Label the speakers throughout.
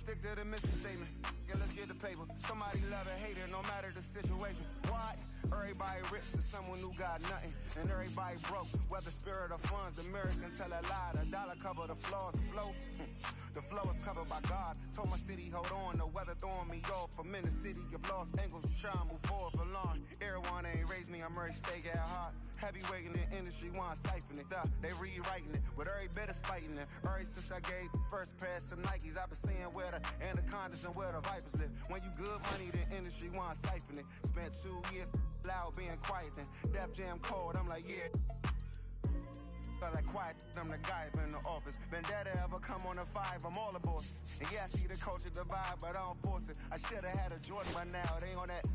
Speaker 1: stick to the mission statement. Yeah, let's get the paper. Somebody love it, hate it, no matter the situation. What? Everybody rich to someone who got nothing, and everybody broke. Whether spirit or funds, the mirror can tell a lie. The dollar cover the flaws, the flow. The flow is covered by God. Told my city, hold on. The weather throwing me off. I'm in the city, get lost angles. I'm trying to move forward for long. Everyone ain't raised me, I'm ready to stay at heart. Heavyweight in the industry, want to siphon it up. They rewriting it, but every bit is fighting it. Ever since I gave first pass some Nikes, I've been seeing where the anacondas and where the vipers live. When you good money, the industry want to siphon it. Spent 2 years loud being quiet, then Def Jam cold, I'm like, yeah. I like quiet, I'm the guy in the office. Vendetta ever come on a 5, I'm all aboard. And yeah, I see the culture divide, but I don't force it. I should've had a Jordan by now, they on that.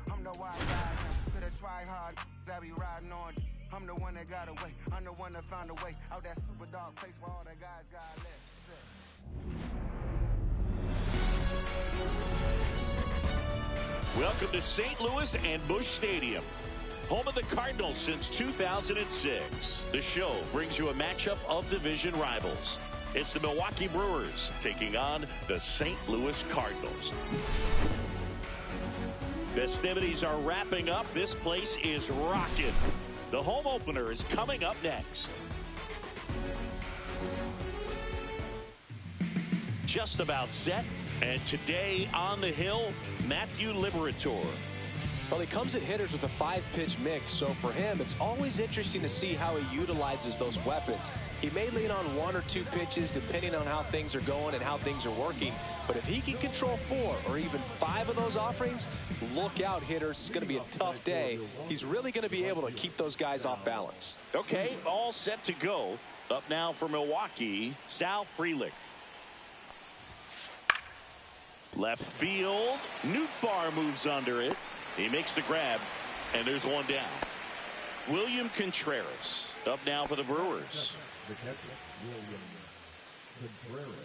Speaker 1: I'm the wise guy, to the try hard, that be riding on. I'm the one that got away, I'm the one that found a way out that super dark place where all the guys got left.
Speaker 2: Welcome to St. Louis and Busch Stadium, home of the Cardinals since 2006. The show brings you a matchup of division rivals. It's the Milwaukee Brewers taking on the St. Louis Cardinals. Festivities are wrapping up. This place is rocking. The home opener is coming up next. Just about set. And today on the hill, Matthew Liberatore.
Speaker 3: Well, he comes at hitters with a 5-pitch mix, so for him, it's always interesting to see how he utilizes those weapons. He may lean on 1 or 2 pitches depending on how things are going and how things are working, but if he can control 4 or even 5 of those offerings, look out, hitters. It's going to be a tough day. He's really going to be able to keep those guys off balance.
Speaker 2: Okay, all set to go. Up now for Milwaukee, Sal Frelick. Left field, Nootbaar moves under it. He makes the grab, and there's one down. William Contreras up now for the Brewers.
Speaker 4: The catcher, William Contreras.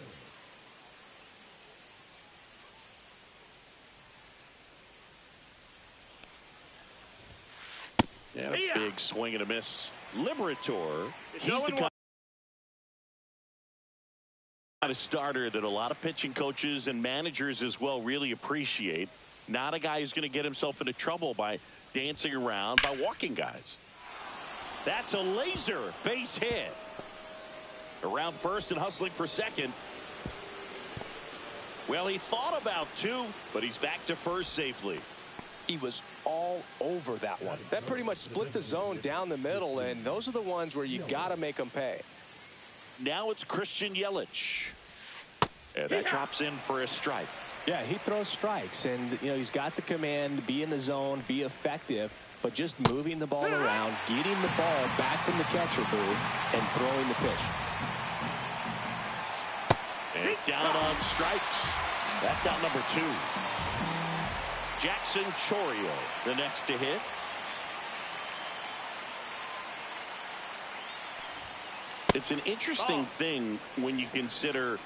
Speaker 2: And a big swing and a miss. Liberatore, he's the kind of starter that a lot of pitching coaches and managers as well really appreciate. Not a guy who's going to get himself into trouble by dancing around, by walking guys. That's a laser base hit. Around first and hustling for second. Well, he thought about 2, but he's back to first safely.
Speaker 3: He was all over that one. That pretty much split the zone down the middle, and those are the ones where you got to make them pay.
Speaker 2: Now it's Christian Yelich. And that drops in for a strike.
Speaker 3: Yeah, he throws strikes, and you know he's got the command to be in the zone, be effective, but just moving the ball around, getting the ball back from the catcher booth, and throwing the pitch.
Speaker 2: And down on strikes. That's out number 2. Jackson Chourio, the next to hit. It's an interesting thing when you consider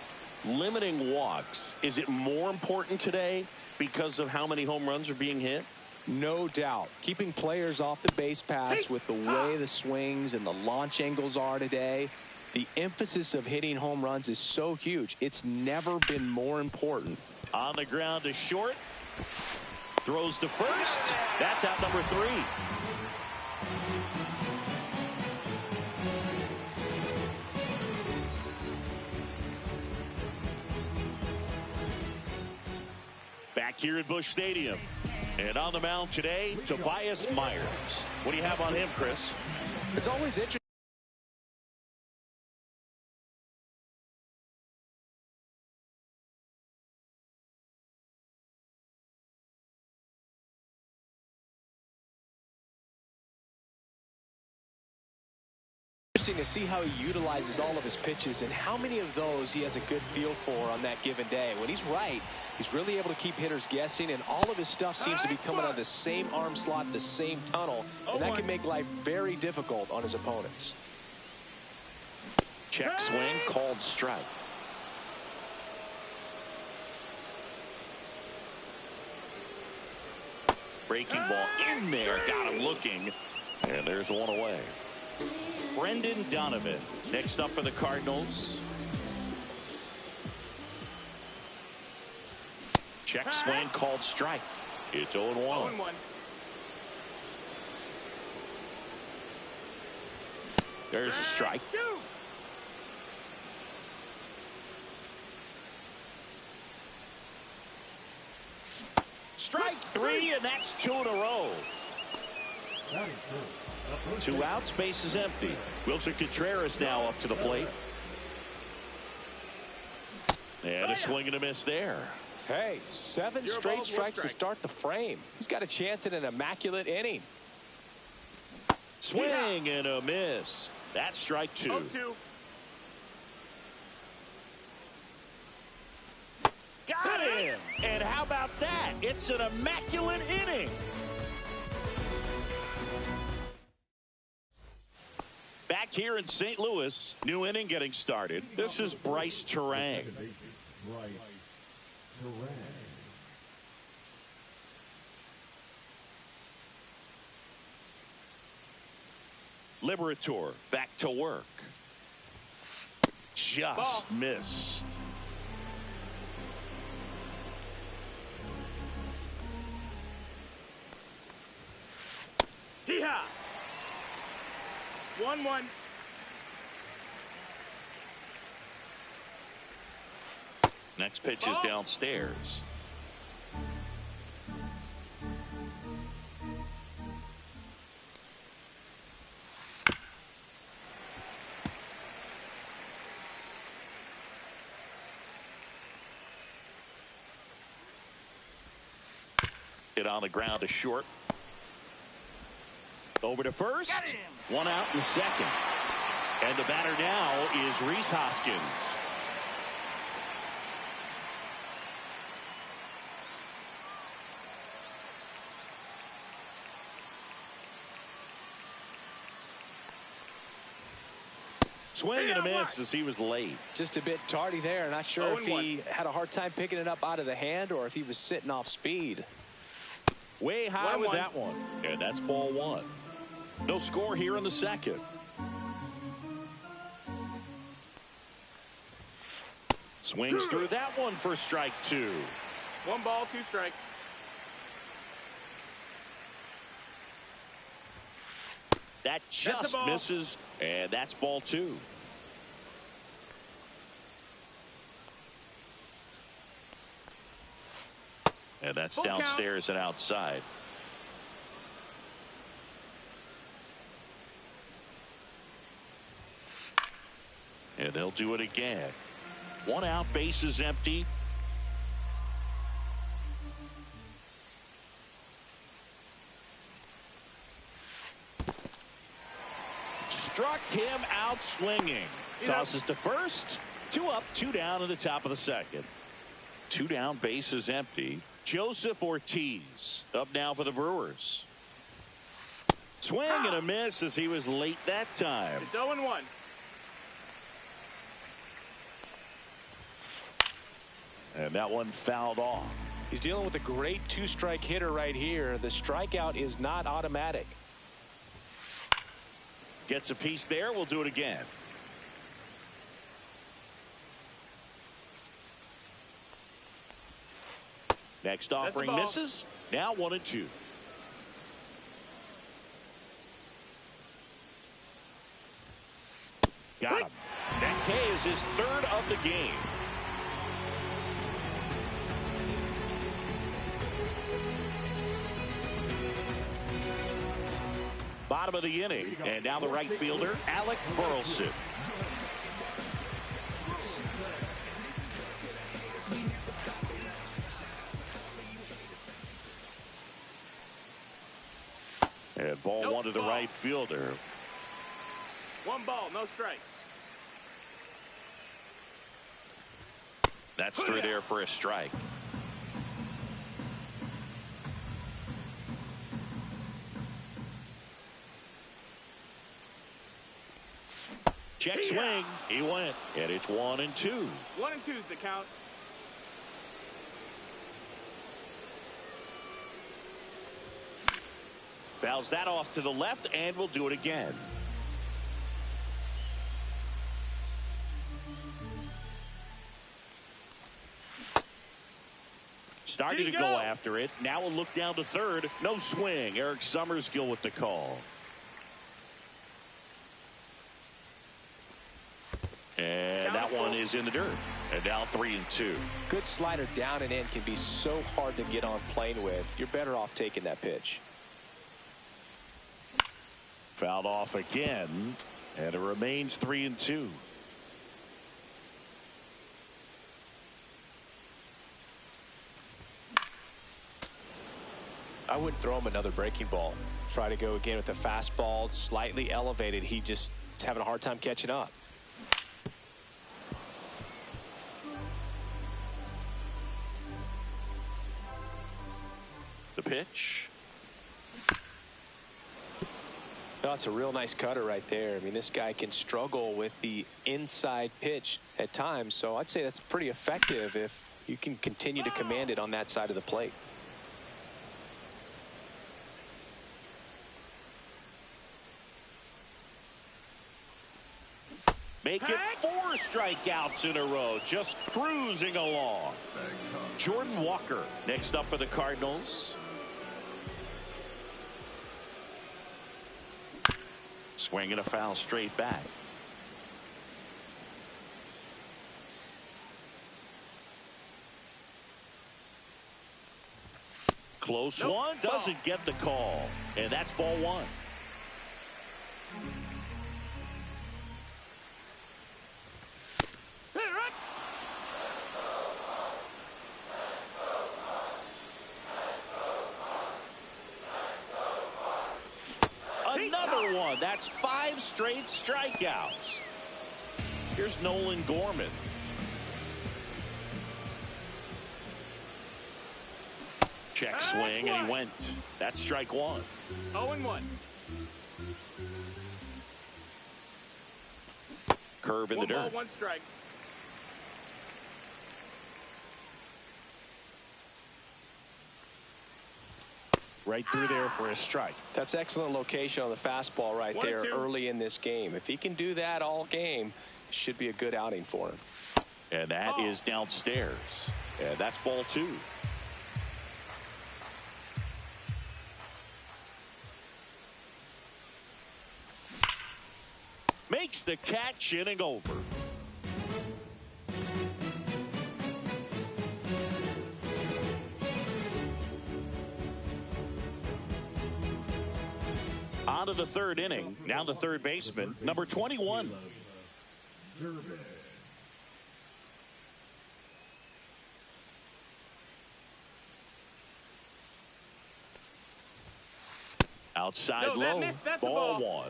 Speaker 2: limiting walks. Is it more important today because of how many home runs are being hit?
Speaker 3: No doubt. Keeping players off the base paths with the way the swings and the launch angles are today, the emphasis of hitting home runs is so huge. It's never been more important.
Speaker 2: On the ground to short. Throws to first. That's out number 3. Back here at Busch Stadium. And on the mound today, Tobias Myers. What do you have on him, Chris?
Speaker 3: It's always interesting. To see how he utilizes all of his pitches and how many of those he has a good feel for on that given day. When he's right, he's really able to keep hitters guessing, and all of his stuff seems to be coming out of the same arm slot, the same tunnel, and that can make life very difficult on his opponents.
Speaker 2: Check swing, called strike. Breaking ball in there, got him looking, and there's one away. Brendan Donovan next up for the Cardinals. Check swing called strike. It's 0-1.
Speaker 5: 0-1.
Speaker 2: There's a strike.
Speaker 5: 2.
Speaker 2: Strike 3, and that's 2 in a row.
Speaker 4: That is true.
Speaker 2: 2 outs, base is empty. Wilson Contreras now up to the plate. And a swing and a miss there.
Speaker 3: Hey, 7
Speaker 5: Zero
Speaker 3: straight
Speaker 5: balls,
Speaker 3: strikes to
Speaker 5: strike.
Speaker 3: start the frame. He's got a chance at an immaculate inning.
Speaker 2: Swing and a miss. That's strike 2.
Speaker 5: 0-2.
Speaker 2: Got him! And how about that? It's an immaculate inning. Back here in St. Louis, new inning getting started. This is Bryce Terang.
Speaker 4: Second baseman, Bryce Terang.
Speaker 2: Liberator back to work. Just
Speaker 5: Ball.
Speaker 2: missed.
Speaker 5: Hee-haw. 1-1.
Speaker 2: Next pitch is
Speaker 5: Ball.
Speaker 2: downstairs. Hit on the ground to short. Over to first.
Speaker 5: Got him.
Speaker 2: 1 out in the second. And the batter now is Rhys Hoskins. Swing and a miss as he was late.
Speaker 3: Just a bit tardy there. Not sure if
Speaker 5: 0-1.
Speaker 3: he had a hard time picking it up out of the hand or if he was sitting off speed.
Speaker 2: Way high
Speaker 5: 1-1.
Speaker 2: with that one. And that's ball 1. No score here in the second. Swings through that one for strike 2.
Speaker 5: 1 ball, 2 strikes.
Speaker 2: That
Speaker 5: That's a
Speaker 2: just
Speaker 5: ball.
Speaker 2: misses, and that's ball 2. And that's
Speaker 5: Full count.
Speaker 2: downstairs and outside. And they'll do it again. 1 out, base is empty. Struck him out swinging. Tosses to first. 2 up, 2 down in the top of the second. 2 down, base is empty. Joseph Ortiz up now for the Brewers. Swing and a miss as he was late that time.
Speaker 5: It's 0-1.
Speaker 2: And that one fouled off.
Speaker 3: He's dealing with a great 2-strike hitter right here. The strikeout is not automatic.
Speaker 2: Gets a piece there. We'll do it again. Next offering
Speaker 5: ball.
Speaker 2: misses. Now 1-2. Got him. That K is his 3rd of the game. Bottom of the inning. And now the right fielder, Alec Burleson. And ball
Speaker 5: Nope,
Speaker 2: 1 to the
Speaker 5: ball.
Speaker 2: right fielder.
Speaker 5: 1 ball, no strikes.
Speaker 2: That's through there for a strike. Check swing. He went. And it's 1-2.
Speaker 5: 1 and 2 is the count.
Speaker 2: Fouls that off to the left, and we'll do it again. starting to go after it. Now a look down to third. No swing. Eric Summerskill with the call. And that one is in the dirt. And now 3-2.
Speaker 3: Good slider down and in can be so hard to get on plane with. You're better off taking that pitch.
Speaker 2: Fouled off again. And it remains 3-2.
Speaker 3: I wouldn't throw him another breaking ball. Try to go again with the fastball, slightly elevated. He just is having a hard time catching up.
Speaker 2: The pitch.
Speaker 3: That's a real nice cutter right there. I mean, this guy can struggle with the inside pitch at times, so I'd say that's pretty effective if you can continue to command it on that side of the plate.
Speaker 2: Make it 4 strikeouts in a row, just cruising along. Jordan Walker next up for the Cardinals. Swinging a foul straight back. Close one, doesn't get the call. And that's ball 1. Another one. That's 5 straight strikeouts. Here's Nolan Gorman. Check swing, and he went. That's strike 1.
Speaker 5: 0-1.
Speaker 2: Curve in the dirt.
Speaker 5: 1 ball, 1 strike.
Speaker 2: Right through there for a strike.
Speaker 3: That's excellent location on the fastball right there early in this game. If he can do that all game, it should be a good outing for him.
Speaker 2: And that is downstairs. And that's ball 2. Makes the catch, inning over. On to the 3rd inning. Now the third baseman, number 21. Outside low, ball 1.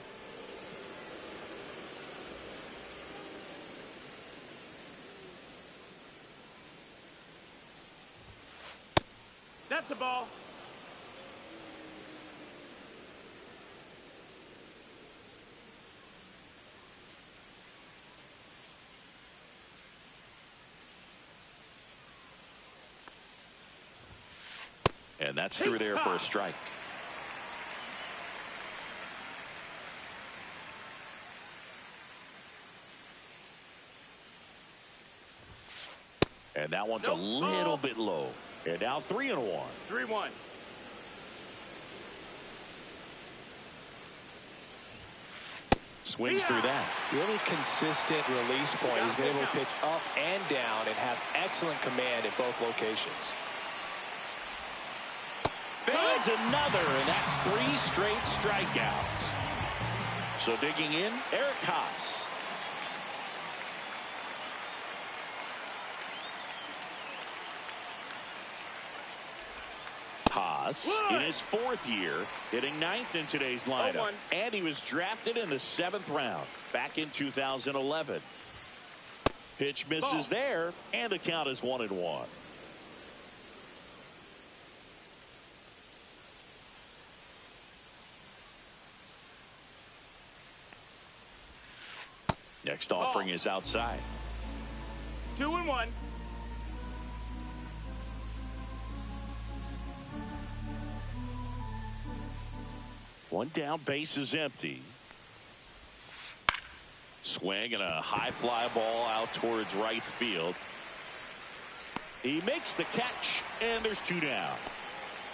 Speaker 5: That's a ball.
Speaker 2: And that's through there for a strike. And that one's a little bit low. And now 3-1.
Speaker 5: 3-1.
Speaker 2: Swings through that.
Speaker 3: Really consistent release point. He's been able to pitch up and down and have excellent command at both locations.
Speaker 2: Fades another, and that's 3 straight strikeouts. So digging in, Eric Haas. Haas in his 4th year, hitting 9th in today's lineup. And he was drafted in the 7th round back in 2011. Pitch misses there, and the count is 1-1. Next offering is outside.
Speaker 5: 2-1.
Speaker 2: One down, base is empty. Swing and a high fly ball out towards right field. He makes the catch, and there's 2 down.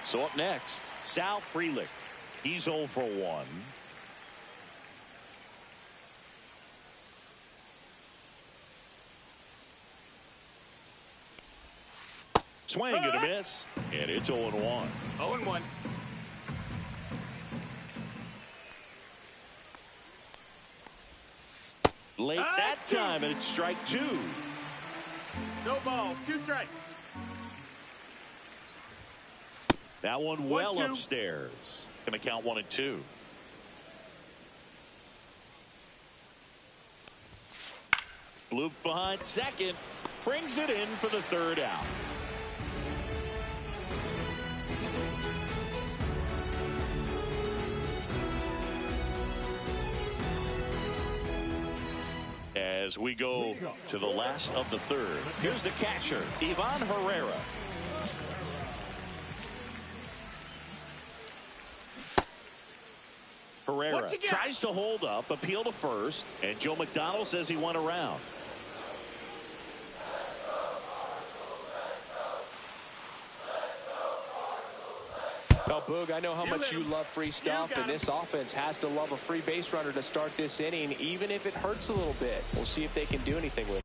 Speaker 2: So up next, Sal Frelick. He's 0 for 1. Swing and a miss, and it's 0-1.
Speaker 5: 0-1.
Speaker 2: Late that time, and it's strike 2.
Speaker 5: No balls, 2 strikes.
Speaker 2: That one well upstairs. Going to count 1 and 2. Bloop behind second. Brings it in for the 3rd out. As we go to the last of the 3rd. Here's the catcher, Ivan Herrera. Herrera tries to hold up, appeal to first, and Joe McDonald says he went around.
Speaker 3: Well, Boog, I know how much you love free stuff, and this offense has to love a free base runner to start this inning, even if it hurts a little bit. We'll see if they can do anything with it.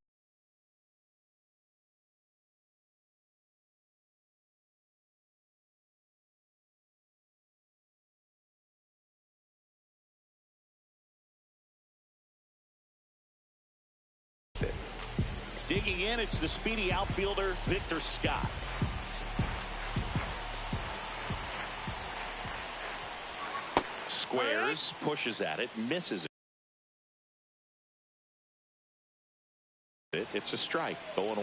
Speaker 2: Digging in, it's the speedy outfielder, Victor Scott. Squares, pushes at it, misses it. It's a strike, 0-1.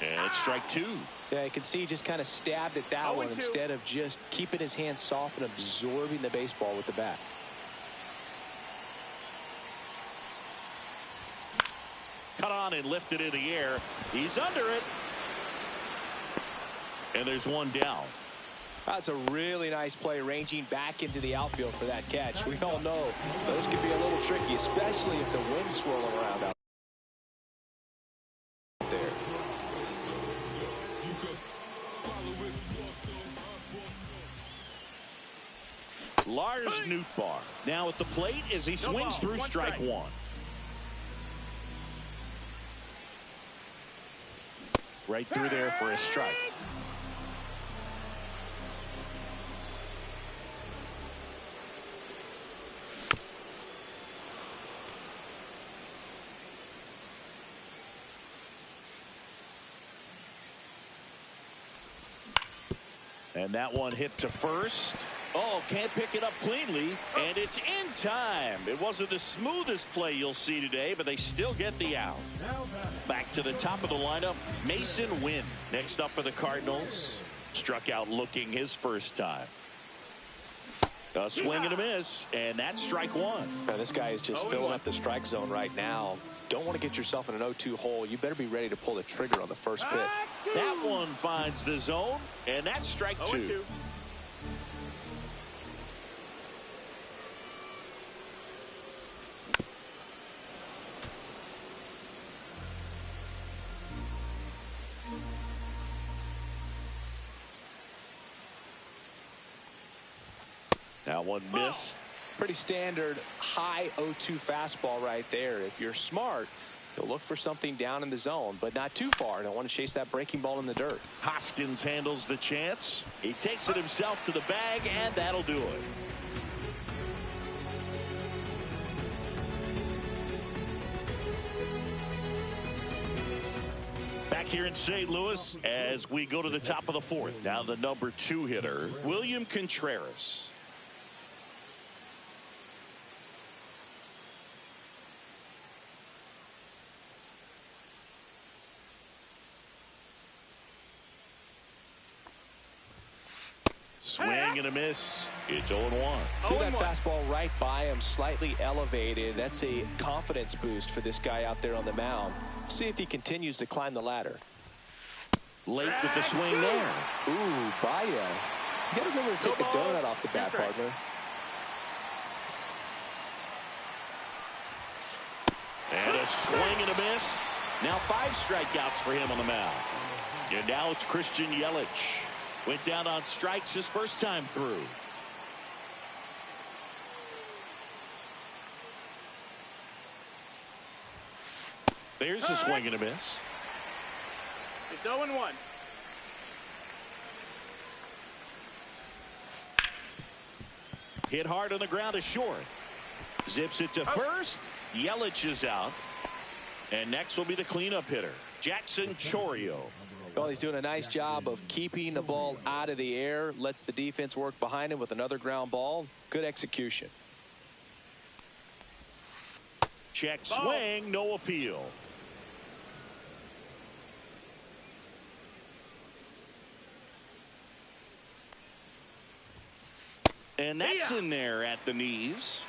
Speaker 2: And it's strike 2.
Speaker 3: Yeah, you can see he just kind of stabbed at that one instead of just keeping his hands soft and absorbing the baseball with the bat.
Speaker 2: Cut on and lifted in the air. He's under it. And there's 1 down.
Speaker 3: That's a really nice play, ranging back into the outfield for that catch. We all know those can be a little tricky, especially if the wind's swirling around out there.
Speaker 2: Lars Nootbaar now at the plate as he swings through strike 1. Right through there for a strike. And that one hit to first. Oh, can't pick it up cleanly, and it's in time. It wasn't the smoothest play you'll see today, but they still get the out. Back to the top of the lineup, Mason Wynn. Next up for the Cardinals. Struck out looking his first time. A swing and a miss, and that's strike 1.
Speaker 3: Now, this guy is just filling up the strike zone right now. Don't want to get yourself in an 0-2 hole. You better be ready to pull the trigger on the first pitch.
Speaker 2: That one finds the zone, and that's strike 2. That one missed.
Speaker 3: Pretty standard high 0-2 fastball right there. If you're smart, you'll look for something down in the zone, but not too far. Don't want to chase that breaking ball in the dirt.
Speaker 2: Hoskins handles the chance. He takes it himself to the bag, and that'll do it. Back here in St. Louis as we go to the top of the 4th. Now the number 2 hitter, William Contreras. Swing and a miss. It's 0-1.
Speaker 3: Threw that fastball right by him, slightly elevated. That's a confidence boost for this guy out there on the mound. See if he continues to climb the ladder.
Speaker 2: Late with the swing there.
Speaker 3: Ooh, Baez You got to remember to take the donut off the bat, partner.
Speaker 2: And a swing and a miss. Now 5 strikeouts for him on the mound. And now it's Christian Yelich. Went down on strikes his first time through. There's a swing and a miss.
Speaker 5: It's 0-1.
Speaker 2: Hit hard on the ground to short. Zips it to first. Yelich is out. And next will be the cleanup hitter, Jackson Chourio.
Speaker 3: Well, he's doing a nice job of keeping the ball out of the air. Lets the defense work behind him with another ground ball. Good execution.
Speaker 2: Check swing, no appeal. And that's in there at the knees.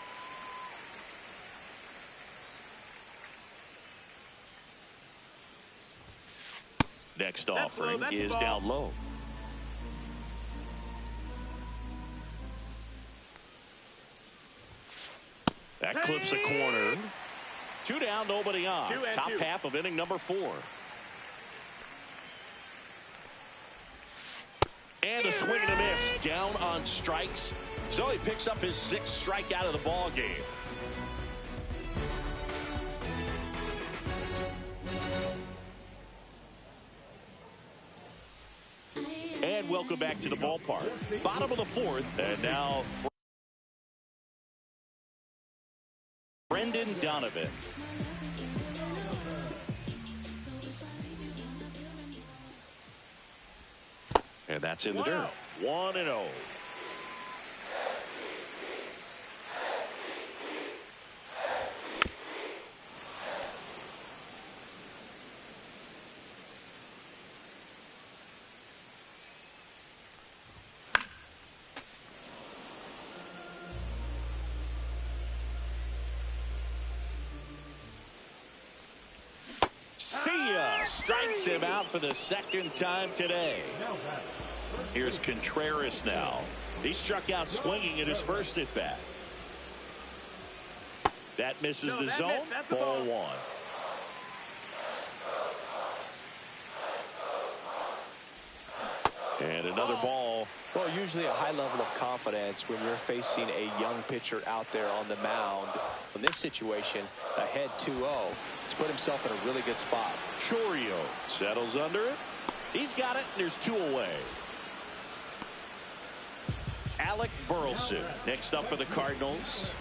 Speaker 2: Next offering is down low. That clips a corner. 2 down, nobody on. Top half of inning number 4. And a swing and a miss. Down on strikes. So he picks up his 6th strikeout of the ball game. And welcome back to the ballpark. Bottom of the 4th. And now Brendan Donovan. And that's in the dirt. 1-0. Strikes him out for the 2nd time today. Here's Contreras now. He struck out swinging in his first at bat. That misses the zone. Ball 1. And another ball.
Speaker 3: Well, usually a high level of confidence when you're facing a young pitcher out there on the mound. In this situation, ahead 2-0. He's put himself in a really good spot.
Speaker 2: Chourio settles under it. He's got it, and there's 2 away. Alec Burleson next up for the Cardinals.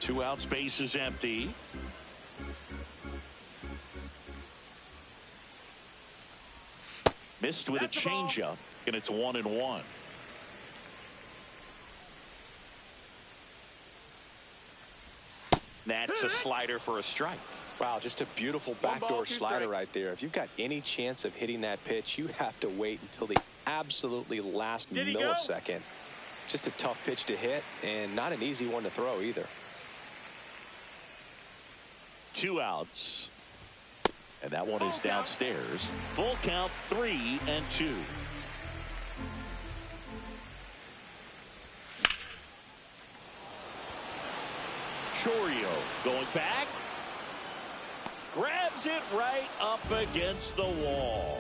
Speaker 2: Two outs, base is empty. Missed with a changeup, and it's 1-1. That's a slider for a strike.
Speaker 3: Wow, just a beautiful backdoor slider right there. If you've got any chance of hitting that pitch, you have to wait until the absolutely last millisecond. Just a tough pitch to hit, and not an easy one to throw either.
Speaker 2: 2 outs. And that one is downstairs. Full count, 3-2. Chourio going back. Grabs it right up against the wall.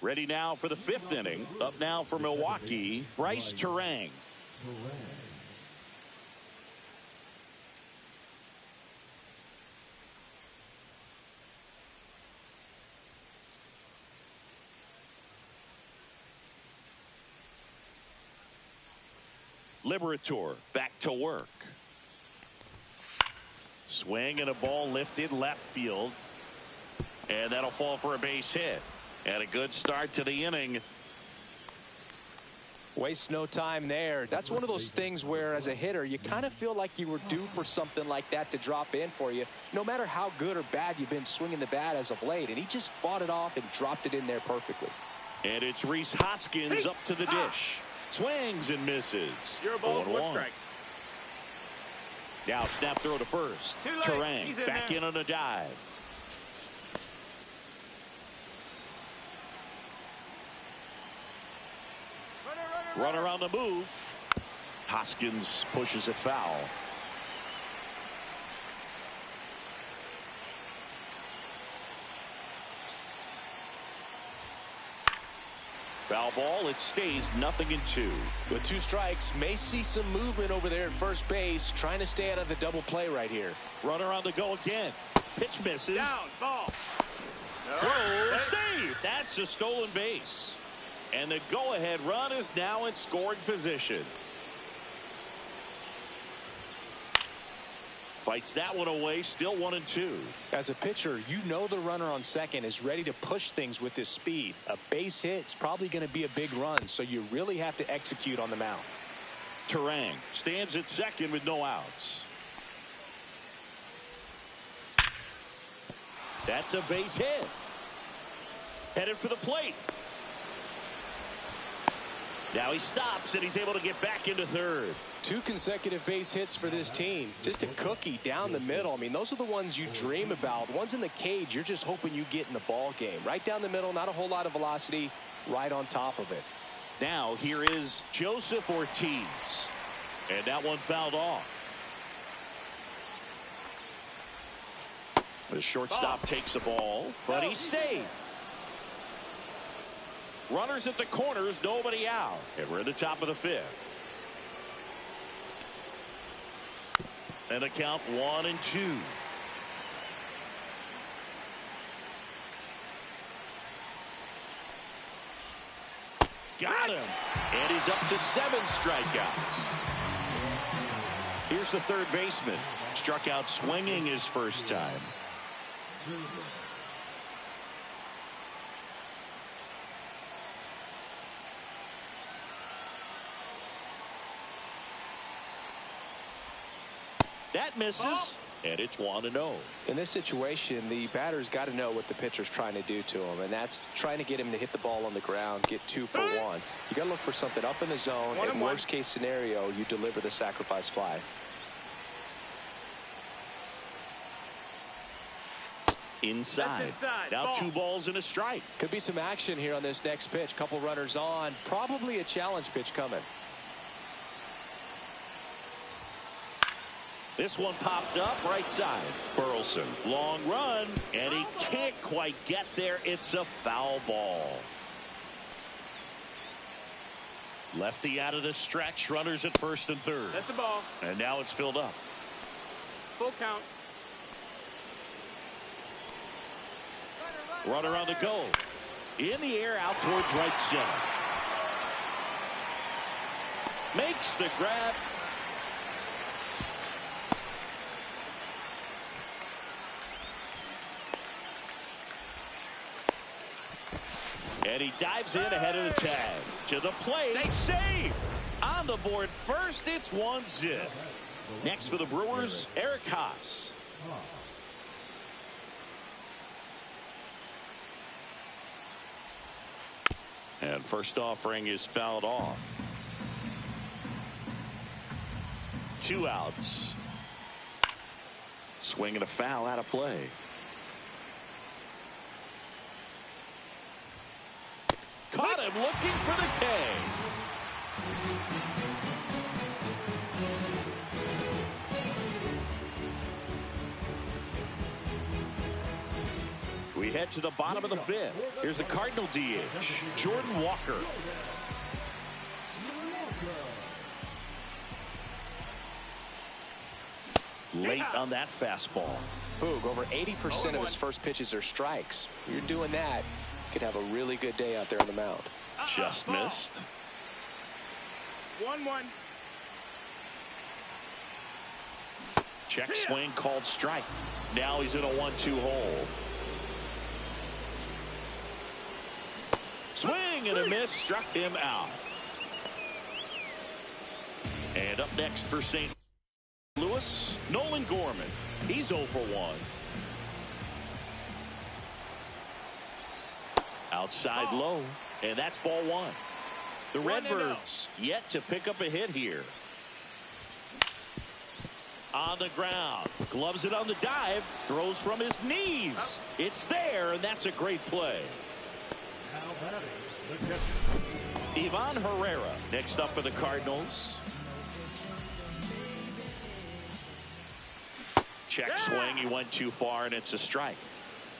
Speaker 2: Ready now for the 5th inning. Up now for Milwaukee, Bryce Terang. Liberator back to work. Swing and a ball lifted left field. And that'll fall for a base hit. And a good start to the inning.
Speaker 3: Waste no time there. That's one of those things where, as a hitter, you kind of feel like you were due for something like that to drop in for you, no matter how good or bad you've been swinging the bat as of late. And he just fought it off and dropped it in there perfectly.
Speaker 2: And it's Rhys Hoskins up to the dish. Swings and misses.
Speaker 5: 0-1 strike.
Speaker 2: Now snap throw to first. Terang back in on a dive. Runner on the move. Hoskins pushes it foul. Foul ball. It stays 0-2.
Speaker 3: With 2 strikes, may see some movement over there at first base, trying to stay out of the double play right here.
Speaker 2: Runner on the go again. Pitch misses.
Speaker 5: Down, ball.
Speaker 2: Throw, save. That's a stolen base. And the go-ahead run is now in scoring position. Fights that one away, still 1-2.
Speaker 3: As a pitcher, you know the runner on second is ready to push things with his speed. A base hit's probably going to be a big run, so you really have to execute on the mound.
Speaker 2: Terang stands at second with no outs. That's a base hit. Headed for the plate. Now he stops, and he's able to get back into third.
Speaker 3: 2 consecutive base hits for this team. Just a cookie down the middle. I mean, those are the ones you dream about. Ones in the cage, you're just hoping you get in the ball game. Right down the middle, not a whole lot of velocity, right on top of it.
Speaker 2: Now here is Joseph Ortiz. And that one fouled off. The shortstop takes the ball, but he's safe. Runners at the corners, nobody out. And we're at the top of the 5th. And a count 1-2. Got him. And he's up to 7 strikeouts. Here's the third baseman. Struck out swinging his first time. That misses, and it's 1-0.
Speaker 3: In this situation, the batter's got to know what the pitcher's trying to do to him, and that's trying to get him to hit the ball on the ground, get 2 for 1. You got to look for something up in the zone, and worst case scenario, you deliver the sacrifice fly.
Speaker 2: Inside. Now ball. 2 balls and a strike.
Speaker 3: Could be some action here on this next pitch. Couple runners on. Probably a challenge pitch coming.
Speaker 2: This one popped up right side. Burleson, long run, and he can't quite get there. It's a foul ball. Lefty out of the stretch. Runners at first and third.
Speaker 5: That's a ball.
Speaker 2: And now it's filled up.
Speaker 5: Full count.
Speaker 2: Runner on the go. In the air, out towards right center. Makes the grab. And he dives in ahead of the tag. To the plate. They save. On the board first, it's 1-0. Next for the Brewers, Eric Haas. And first offering is fouled off. 2 outs. Swing and a foul out of play. Caught him looking for the K. We head to the bottom of the 5th. Here's the Cardinal DH, Jordan Walker. Late on that fastball.
Speaker 3: Boog, over 80% of his first pitches are strikes. You're doing that, you could have a really good day out there on the mound.
Speaker 2: Just missed.
Speaker 5: 1-1.
Speaker 2: Check swing called strike. Now he's in a 1-2 hole. Swing and a miss, struck him out. And up next for St. Louis, Nolan Gorman. He's 0 for 1. Outside low, and that's ball 1. The Redbirds yet to pick up a hit here. On the ground, gloves it on the dive, throws from his knees. It's there, and that's a great play.
Speaker 4: Now batting, the catcher.
Speaker 2: Ivan Herrera next up for the Cardinals. Check swing, he went too far, and it's a strike.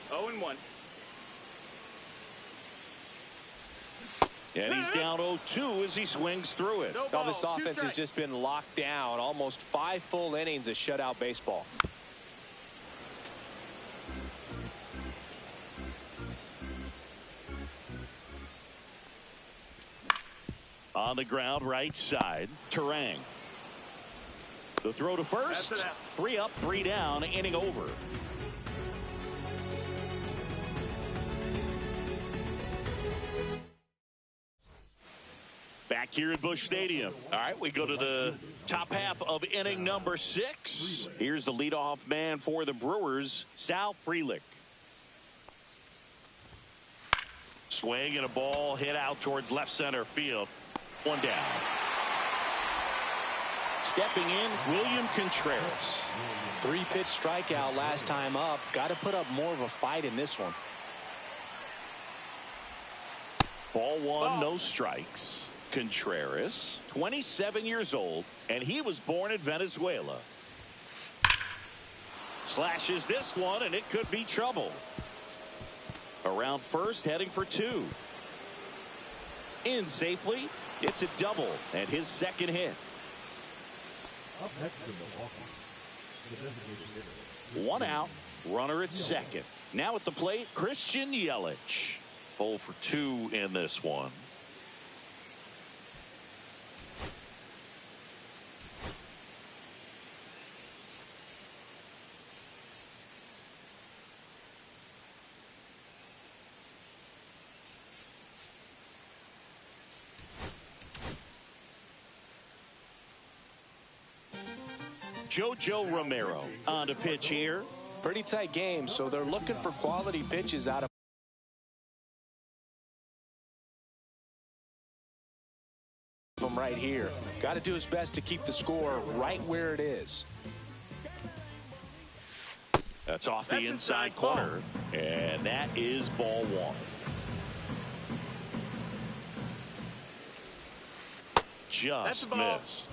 Speaker 5: 0-1.
Speaker 2: And he's down 0-2 as he swings through it.
Speaker 3: Now this offense has just been locked down. Almost 5 full innings of shutout baseball.
Speaker 2: On the ground, right side, Terang. The throw to first. 3 up, 3 down, inning over. Back here at Busch Stadium. All right, we go to the top half of inning number 6. Here's the leadoff man for the Brewers, Sal Frelick. Swing and a ball hit out towards left center field. 1 down. Stepping in, William Contreras.
Speaker 3: 3-pitch strikeout last time up. Got to put up more of a fight in this one.
Speaker 2: Ball 1, no strikes. Contreras, 27 years old, and he was born in Venezuela. Slashes this one, and it could be trouble. Around first, heading for 2. In safely, it's a double, and his second hit.
Speaker 4: Up next in Milwaukee, the designated hitter.
Speaker 2: 1 out, runner at second. Now at the plate, Christian Yelich. 0 for 2 in this one. Jojo Romero on to pitch here.
Speaker 3: Pretty tight game, so they're looking for quality pitches out of him right here. Got to do his best to keep the score right where it is.
Speaker 2: That's off the inside corner, and that is ball 1. Just missed.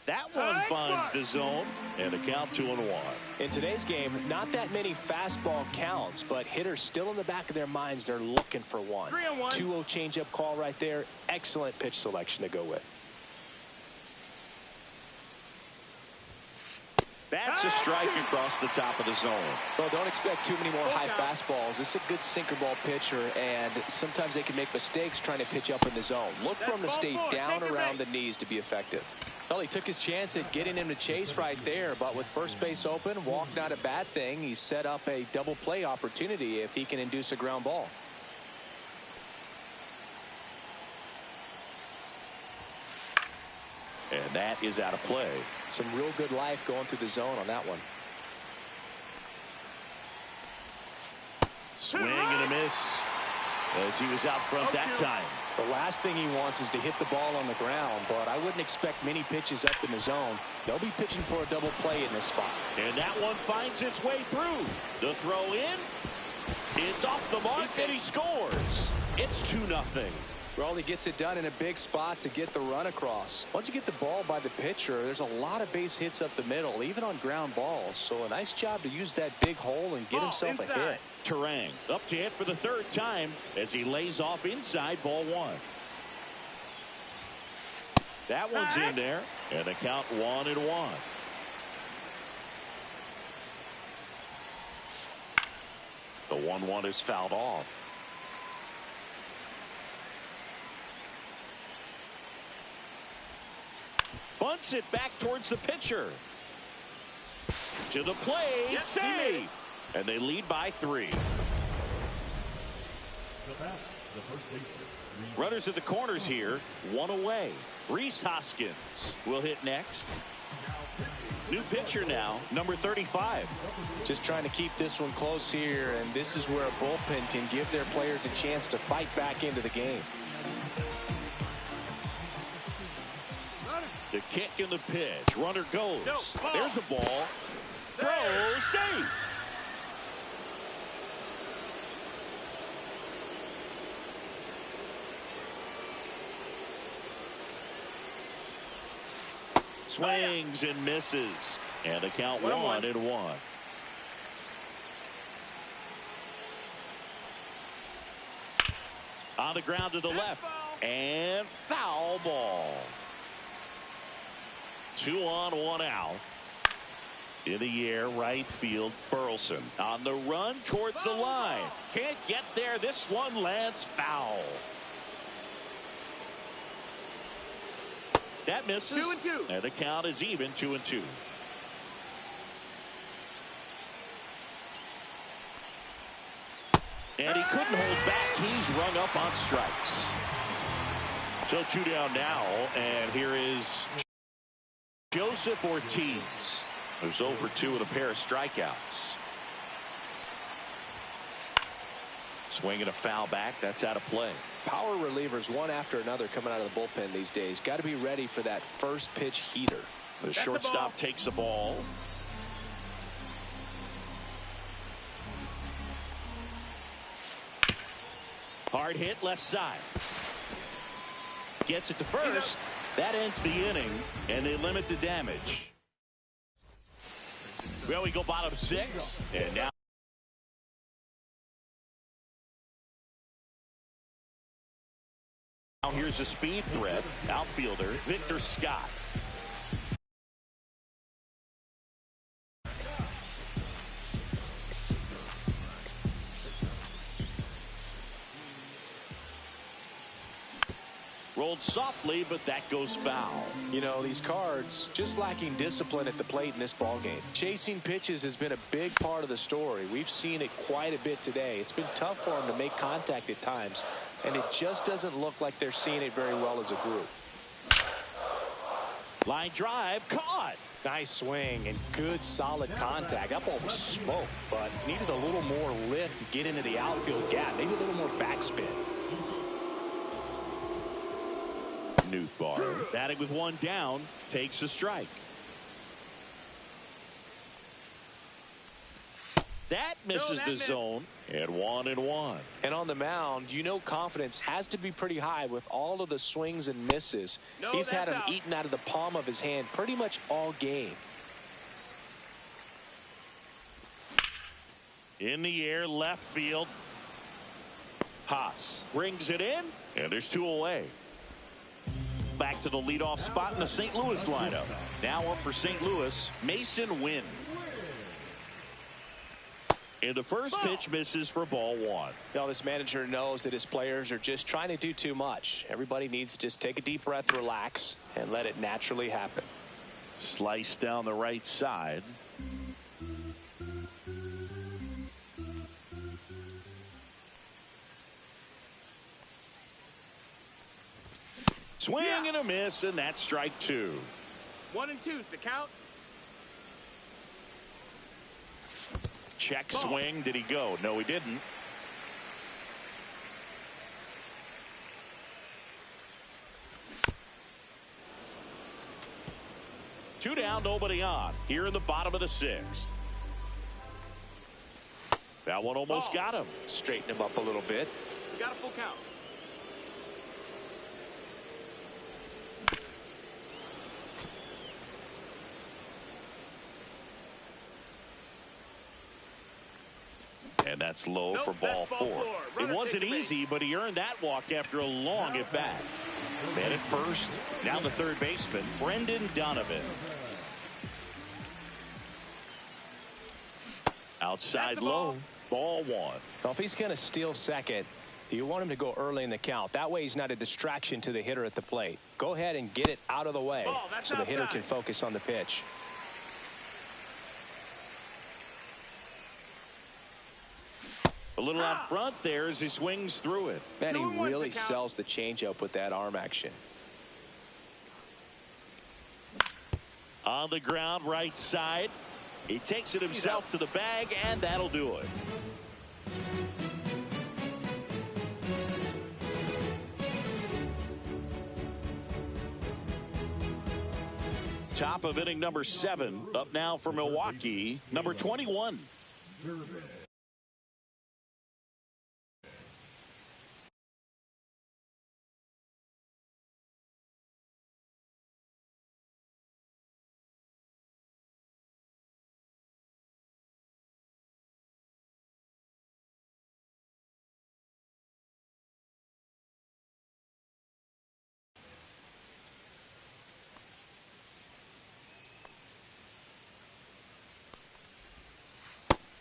Speaker 2: That one finds the zone, and a count 2-1.
Speaker 3: In today's game, not that many fastball counts, but hitters still in the back of their minds, they're looking for one.
Speaker 5: 3-1.
Speaker 3: 2-0 changeup call right there. Excellent pitch selection to go with.
Speaker 2: That's a strike across the top of the zone.
Speaker 3: Well, don't expect too many more high fastballs. This is a good sinker ball pitcher, and sometimes they can make mistakes trying to pitch up in the zone. Look for him to stay down around the knees to be effective. Well, he took his chance at getting him to chase right there, but with first base open, walk not a bad thing. He set up a double play opportunity if he can induce a ground ball.
Speaker 2: And that is out of play.
Speaker 3: Some real good life going through the zone on that one.
Speaker 2: Swing and a miss as he was out front that time.
Speaker 3: The last thing he wants is to hit the ball on the ground, but I wouldn't expect many pitches up in the zone. They'll be pitching for a double play in this spot.
Speaker 2: And that one finds its way through. The throw in. It's off the mark, and he scores. It's 2-0.
Speaker 3: Well, he gets it done in a big spot to get the run across. Once you get the ball by the pitcher, there's a lot of base hits up the middle, even on ground balls. So a nice job to use that big hole and get himself a hit.
Speaker 2: Terang up to hit for the 3rd time as he lays off inside ball 1. That one's in there, and the count 1-1. The 1-1 is fouled off. Bunts it back towards the pitcher. To the plate.
Speaker 5: Yes,
Speaker 2: Save. And they lead by 3.
Speaker 4: The bat, the first baseman.
Speaker 2: Runners at the corners here, 1 away. Rhys Hoskins will hit next. New pitcher now, number 35.
Speaker 3: Just trying to keep this one close here, and this is where a bullpen can give their players a chance to fight back into the game.
Speaker 2: The kick and the pitch. Runner goes. There's a ball. Throw, safe. Swings and misses. And the count 1-1. On the ground to the left. And foul ball. 2 on, 1 out. In the air, right field, Burleson. On the run towards the line. Can't get there. This one lands foul. That misses.
Speaker 5: 2-2.
Speaker 2: And the count is even, 2-2. And he couldn't hold back. He's rung up on strikes. So 2 down now. And here is Joseph Ortiz, who's 0 for 2 with a pair of strikeouts. Swinging a foul back. That's out of play.
Speaker 3: Power relievers one after another coming out of the bullpen these days. Got to be ready for that first pitch heater.
Speaker 2: The shortstop takes the ball. Hard hit left side. Gets it to first. That ends the inning, and they limit the damage. Well, we go bottom 6, and now here's a speed threat, outfielder Victor Scott. Rolled softly, but that goes foul.
Speaker 3: You know, these Cards just lacking discipline at the plate in this ballgame. Chasing pitches has been a big part of the story. We've seen it quite a bit today. It's been tough for them to make contact at times, and it just doesn't look like they're seeing it very well as a group.
Speaker 2: Line drive, caught.
Speaker 3: Nice swing and good solid contact. That ball was smoked, but needed a little more lift to get into the outfield gap. Maybe a little more backspin.
Speaker 2: Nootbaar batting with 1 down, takes a strike. That misses the zone, and 1-1.
Speaker 3: And on the mound, you know, confidence has to be pretty high with all of the swings and misses. He's had them eaten out of the palm of his hand pretty much all game.
Speaker 2: In the air, left field. Haas brings it in, and there's 2 away. Back to the leadoff spot in the St. Louis lineup. Now up for St. Louis, Mason Wynn. And the first pitch misses for ball 1.
Speaker 3: Now, this manager knows that his players are just trying to do too much. Everybody needs to just take a deep breath, relax, and let it naturally happen.
Speaker 2: Slice down the right side. Swing and a miss, and that's strike 2.
Speaker 5: 1-2's the count.
Speaker 2: Check swing. Did he go? No, he didn't. Two down, nobody on. Here in the bottom of the 6th. That one almost got him.
Speaker 3: Straighten him up a little bit.
Speaker 5: We got a full count.
Speaker 2: And that's low for ball 4. It wasn't easy, but he earned that walk after a long at bat. Man at first, now the third baseman, Brendan Donovan. Outside low, ball 1.
Speaker 3: Well, if he's going to steal second, you want him to go early in the count. That way he's not a distraction to the hitter at the plate. Go ahead and get it out of the way so the hitter can focus on the pitch.
Speaker 2: A little out front there as he swings through it.
Speaker 3: Man, he
Speaker 5: 2-1's the
Speaker 3: really
Speaker 5: count.
Speaker 3: sells the changeup with that arm action.
Speaker 2: On the ground, right side. He takes it himself to the bag, and that'll do it. Top of inning number 7. Up now for Milwaukee, number 21.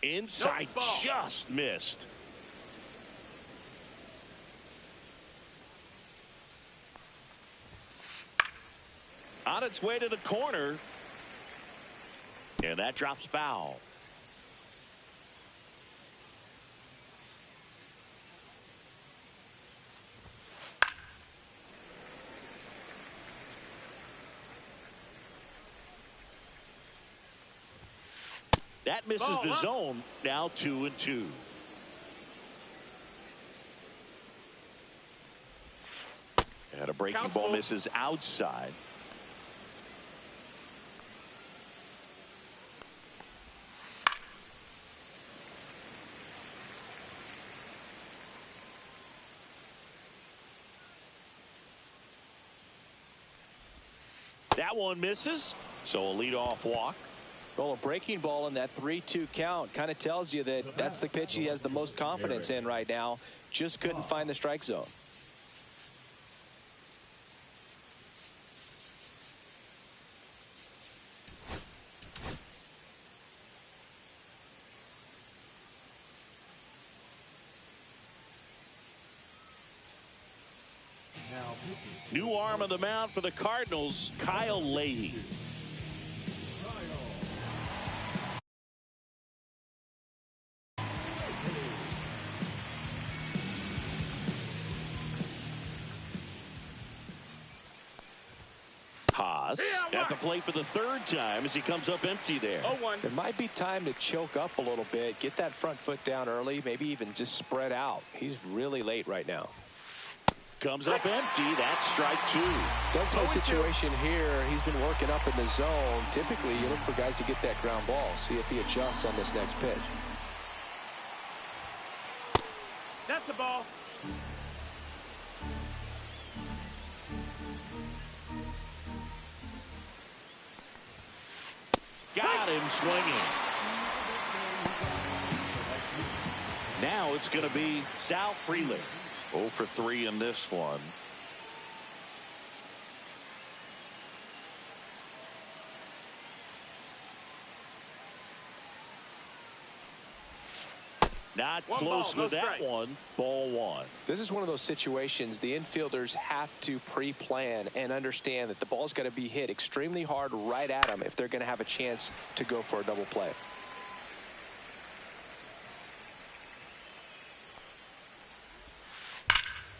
Speaker 2: Inside, just missed. On its way to the corner. And that drops foul. That misses the zone. Now 2-2. And a breaking ball misses outside. That one misses. So a leadoff walk.
Speaker 3: Well, a breaking ball in that 3-2 count kind of tells you that that's the pitch he has the most confidence in right now. Just couldn't find the strike zone.
Speaker 2: New arm of the mound for the Cardinals, Kyle Leahy. Haas at the plate for the 3rd time as he comes up empty there.
Speaker 5: 0-1.
Speaker 3: It might be time to choke up a little bit, get that front foot down early, maybe even just spread out. He's really late right now.
Speaker 2: Comes up empty. That's strike 2.
Speaker 3: Don't play situation here. He's been working up in the zone. Typically, you look for guys to get that ground ball. See if he adjusts on this next pitch.
Speaker 5: That's a ball.
Speaker 2: Got him swinging. Now it's going to be Sal Frelick. 0 for 3 in this one. Not close with that one. Ball 1.
Speaker 3: This is one of those situations the infielders have to pre-plan and understand that the ball's got to be hit extremely hard right at them if they're going to have a chance to go for a double play.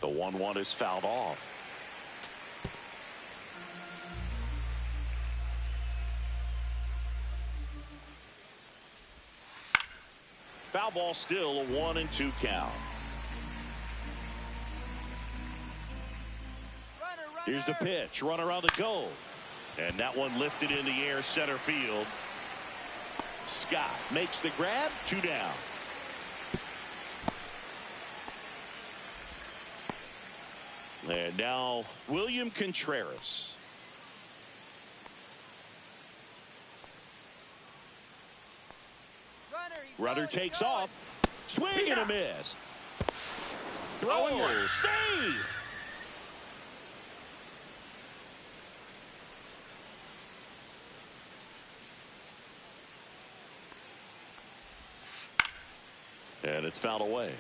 Speaker 2: The 1-1 is fouled off. Foul ball, still a 1-2 count. Here's the pitch. Runner on the go. And that one lifted in the air, center field. Scott makes the grab. 2 down. And now William Contreras. Runner takes off. Swing and a miss. Throw. Save. And it's fouled away.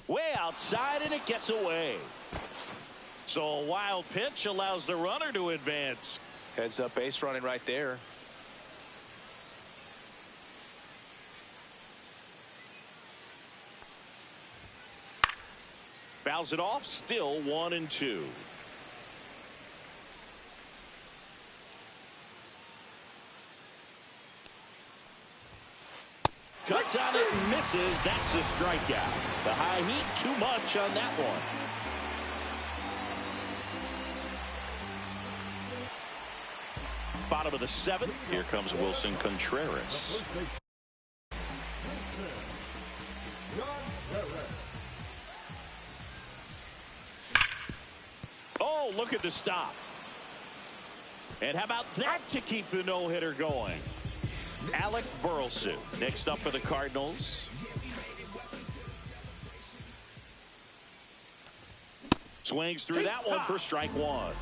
Speaker 2: Way outside, and it gets away. So a wild pitch allows the runner to advance.
Speaker 3: Heads up base running right there.
Speaker 2: Fouls it off, still 1-2. Cuts on it and misses. That's a strikeout. The high heat, too much on that one. Bottom of the 7th. Here comes Wilson Contreras. Oh, look at the stop. And how about that to keep the no-hitter going? Alec Burleson next up for the Cardinals. Swings through that one for strike 1.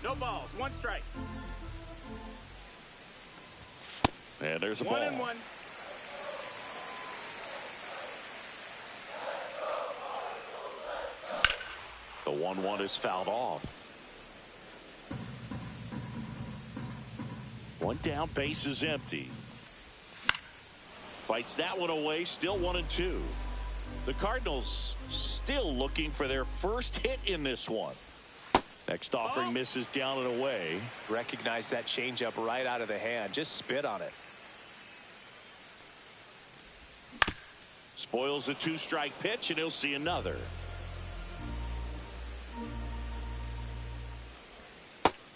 Speaker 5: No balls, 1 strike.
Speaker 2: And there's a ball.
Speaker 5: 1-1.
Speaker 2: The 1-1 is fouled off. One down, base is empty. Fights that one away, still 1-2. The Cardinals still looking for their first hit in this one. Next offering misses down and away.
Speaker 3: Recognize that changeup right out of the hand. Just spit on it.
Speaker 2: Spoils a 2-strike pitch, and he'll see another.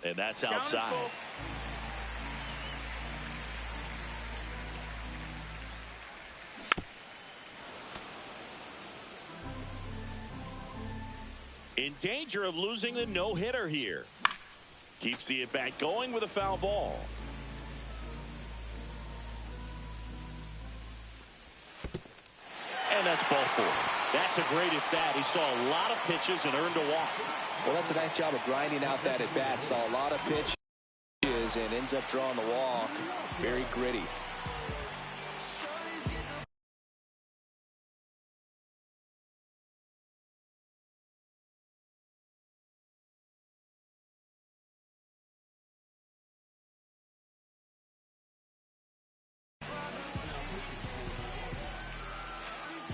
Speaker 2: And that's outside. In danger of losing the no-hitter here. Keeps the at-bat going with a foul ball. And that's ball 4. That's a great at-bat. He saw a lot of pitches and earned a walk.
Speaker 3: Well, that's a nice job of grinding out that at-bat. Saw a lot of pitches and ends up drawing the walk. Very gritty.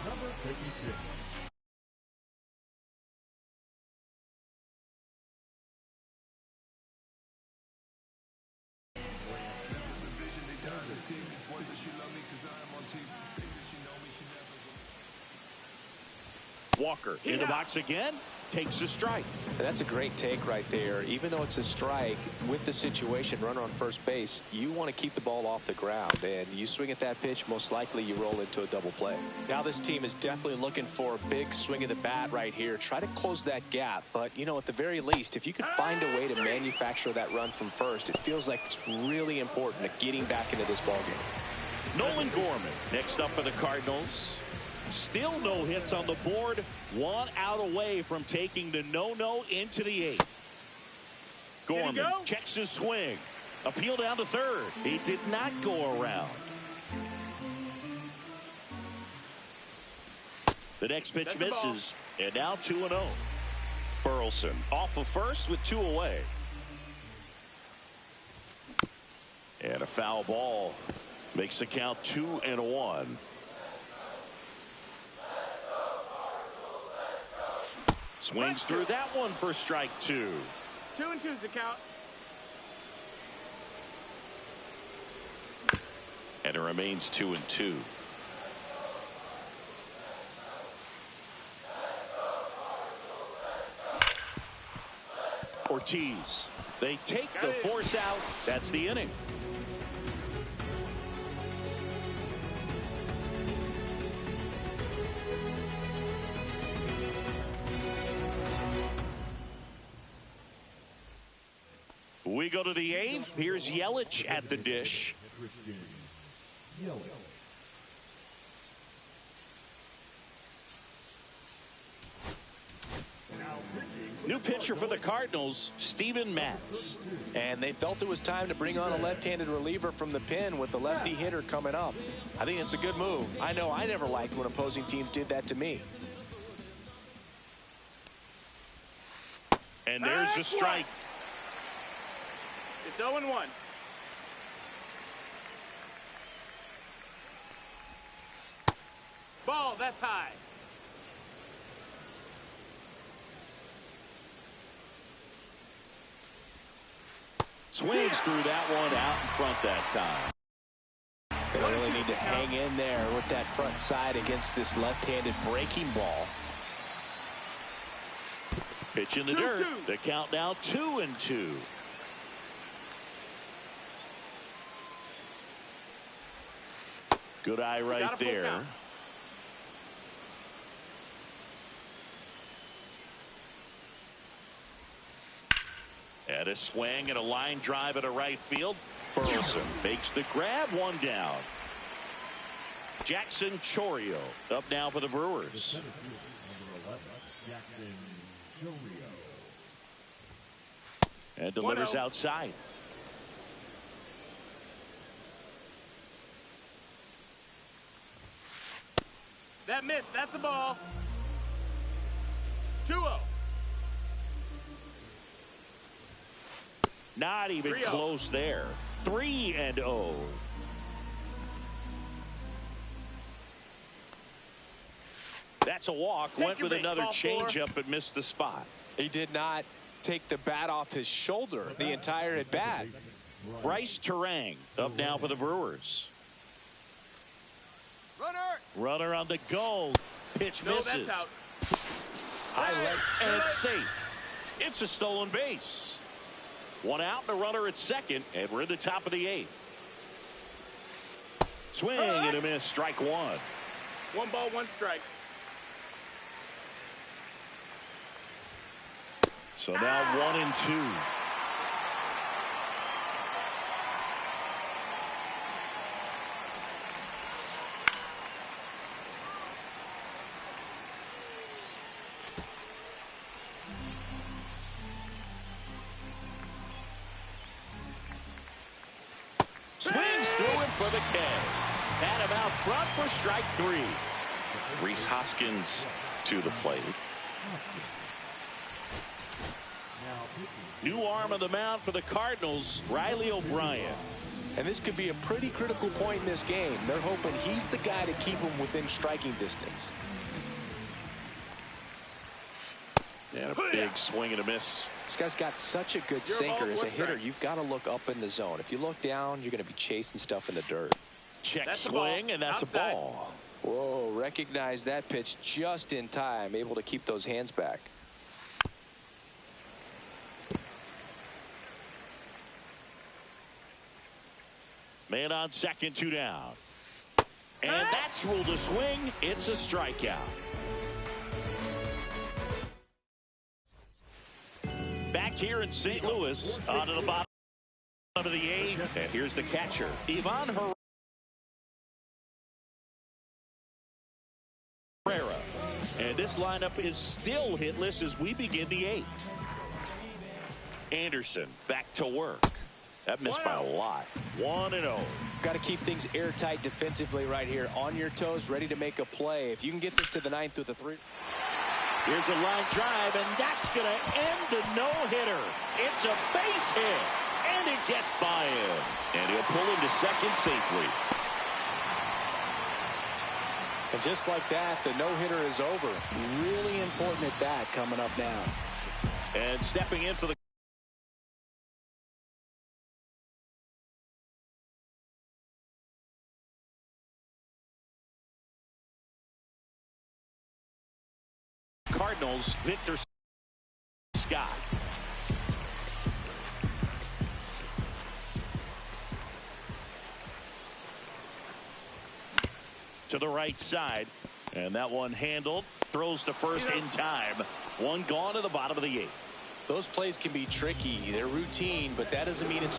Speaker 4: Number 56.
Speaker 2: Walker in the box again, takes a strike.
Speaker 3: And that's a great take right there. Even though it's a strike, with the situation, runner on first base, you want to keep the ball off the ground. And you swing at that pitch, most likely you roll into a double play. Now this team is definitely looking for a big swing of the bat right here. Try to close that gap. But, you know, at the very least, if you could find a way to manufacture that run from first, it feels like it's really important to getting back into this ballgame.
Speaker 2: Nolan Gorman next up for the Cardinals. Still no hits on the board. 1 out away from taking the no-no into the 8th. Gorman checks his swing. Appeal down to third. He did not go around. The next pitch misses. And now 2-0. Burleson off of first with 2 away. And a foul ball makes the count 2-1. Swings through that one for strike 2.
Speaker 5: 2-2's the count.
Speaker 2: And it remains 2-2. Ortiz. They take the force out. That's the inning. We go to the 8th. Here's Yelich at the dish. New pitcher for the Cardinals, Steven Matz.
Speaker 3: And they felt it was time to bring on a left-handed reliever from the pen with the lefty hitter coming up. I think it's a good move. I know I never liked when opposing teams did that to me.
Speaker 2: And there's a strike.
Speaker 5: It's 0-1. Ball, that's high.
Speaker 2: Swings through that one out in front that time.
Speaker 3: Gonna really need to hang in there with that front side against this left-handed breaking ball.
Speaker 2: Pitch in the dirt. The count now 2-2. Good eye right there. And a swing and a line drive at a right field. Burleson makes the grab, one down. Jackson Chourio up now for the Brewers. And delivers outside.
Speaker 5: That missed. That's a ball. 2-0.
Speaker 2: Not even close there. 3-0. That's a walk. Went with another changeup and missed the spot.
Speaker 3: He did not take the bat off his shoulder the entire at bat.
Speaker 2: Bryce Terang up now for the Brewers. Runner on the go. Pitch misses.
Speaker 5: That's out.
Speaker 2: And it's safe. It's a stolen base. One out and a runner at second, and we're in the top of the 8th. Swing and a miss. Strike one.
Speaker 5: 1 ball, 1 strike.
Speaker 2: So now 1-2. Swings through him for the K. And him out front for strike 3. Rhys Hoskins to the plate. New arm of the mound for the Cardinals, Riley O'Brien.
Speaker 3: And this could be a pretty critical point in this game. They're hoping he's the guy to keep him within striking distance.
Speaker 2: And a big swing and a miss.
Speaker 3: This guy's got such a good sinker. As a hitter, you've got to look up in the zone. If you look down, you're going to be chasing stuff in the dirt.
Speaker 2: Check swing, and that's outside. A ball.
Speaker 3: Whoa, recognize that pitch just in time. Able to keep those hands back.
Speaker 2: Man on second, 2 down. And that's ruled a swing. It's a strikeout. Back here in St. Louis, onto the bottom of the 8th. And here's the catcher, Ivan Herrera. And this lineup is still hitless as we begin the 8th. Anderson back to work. That missed by a lot. 1-0.
Speaker 3: Got to keep things airtight defensively right here. On your toes, ready to make a play. If you can get this to the 9th with a 3.
Speaker 2: Here's a line drive, and that's going to end the no-hitter. It's a base hit, and it gets by him. And he'll pull him to second safely.
Speaker 3: And just like that, the no-hitter is over. Really important at bat coming up now.
Speaker 2: And stepping in for the Cardinals, Victor Scott. To the right side, and that one handled. Throws to first in time. One gone to the bottom of the 8th.
Speaker 3: Those plays can be tricky. They're routine, but that doesn't mean it's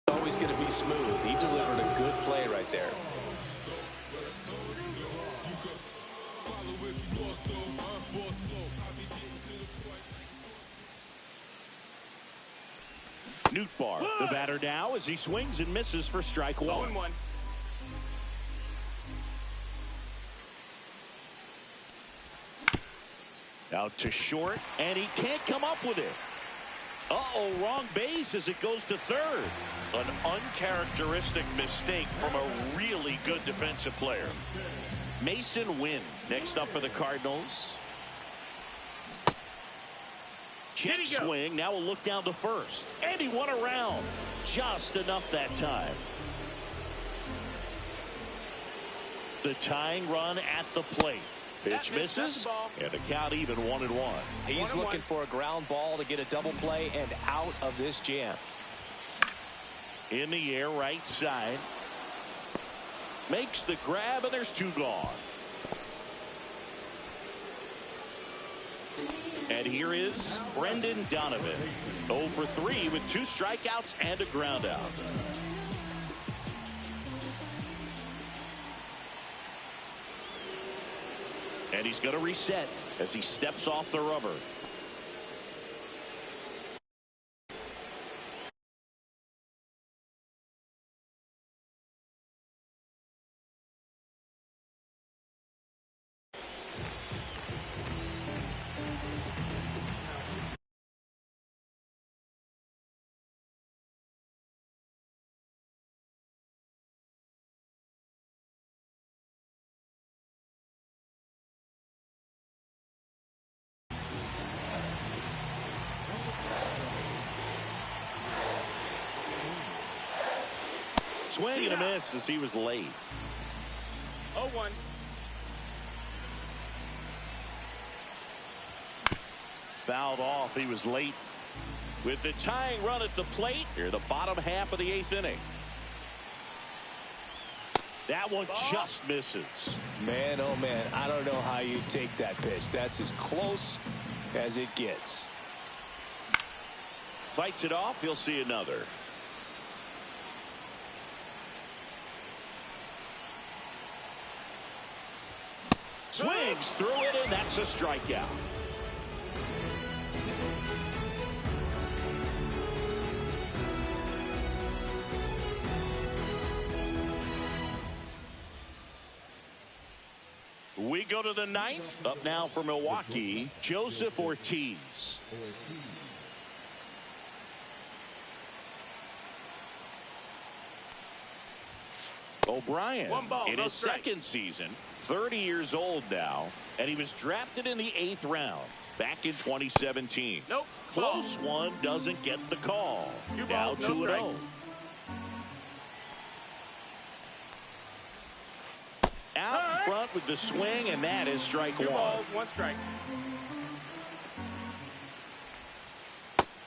Speaker 3: always going to be smooth. He delivered a good play right there.
Speaker 2: Nootbaar, the batter now, as he swings and misses for strike 1.
Speaker 5: 0-1.
Speaker 2: Out to short, and he can't come up with it. Uh-oh, wrong base as it goes to third. An uncharacteristic mistake from a really good defensive player. Mason Wynn next up for the Cardinals. Check swing. Now we'll look down to first. And he won around. Just enough that time. The tying run at the plate. Pitch misses, and the count even 1-1.
Speaker 3: He's looking for a ground ball to get a double play and out of this jam.
Speaker 2: In the air, right side. Makes the grab, and there's 2 gone. And here is Brendan Donovan. 0 for 3 with 2 strikeouts and a ground out. And he's going to reset as he steps off the rubber. Swing and a miss as he was late.
Speaker 5: 0-1.
Speaker 2: Fouled off. He was late. With the tying run at the plate, here the bottom half of the 8th inning. That one just misses.
Speaker 3: Man, oh man, I don't know how you take that pitch. That's as close as it gets.
Speaker 2: Fights it off. He'll see another. Swings through it, and that's a strikeout. We go to the 9th. Up now for Milwaukee, Joseph Ortiz. O'Brien in his second season, 30 years old now, and he was drafted in the 8th round back in 2017.
Speaker 5: Nope.
Speaker 2: Close one, doesn't get the call. Now 2-0. Out in front with the swing, and that is strike 1.
Speaker 5: 2 balls, 1 strike.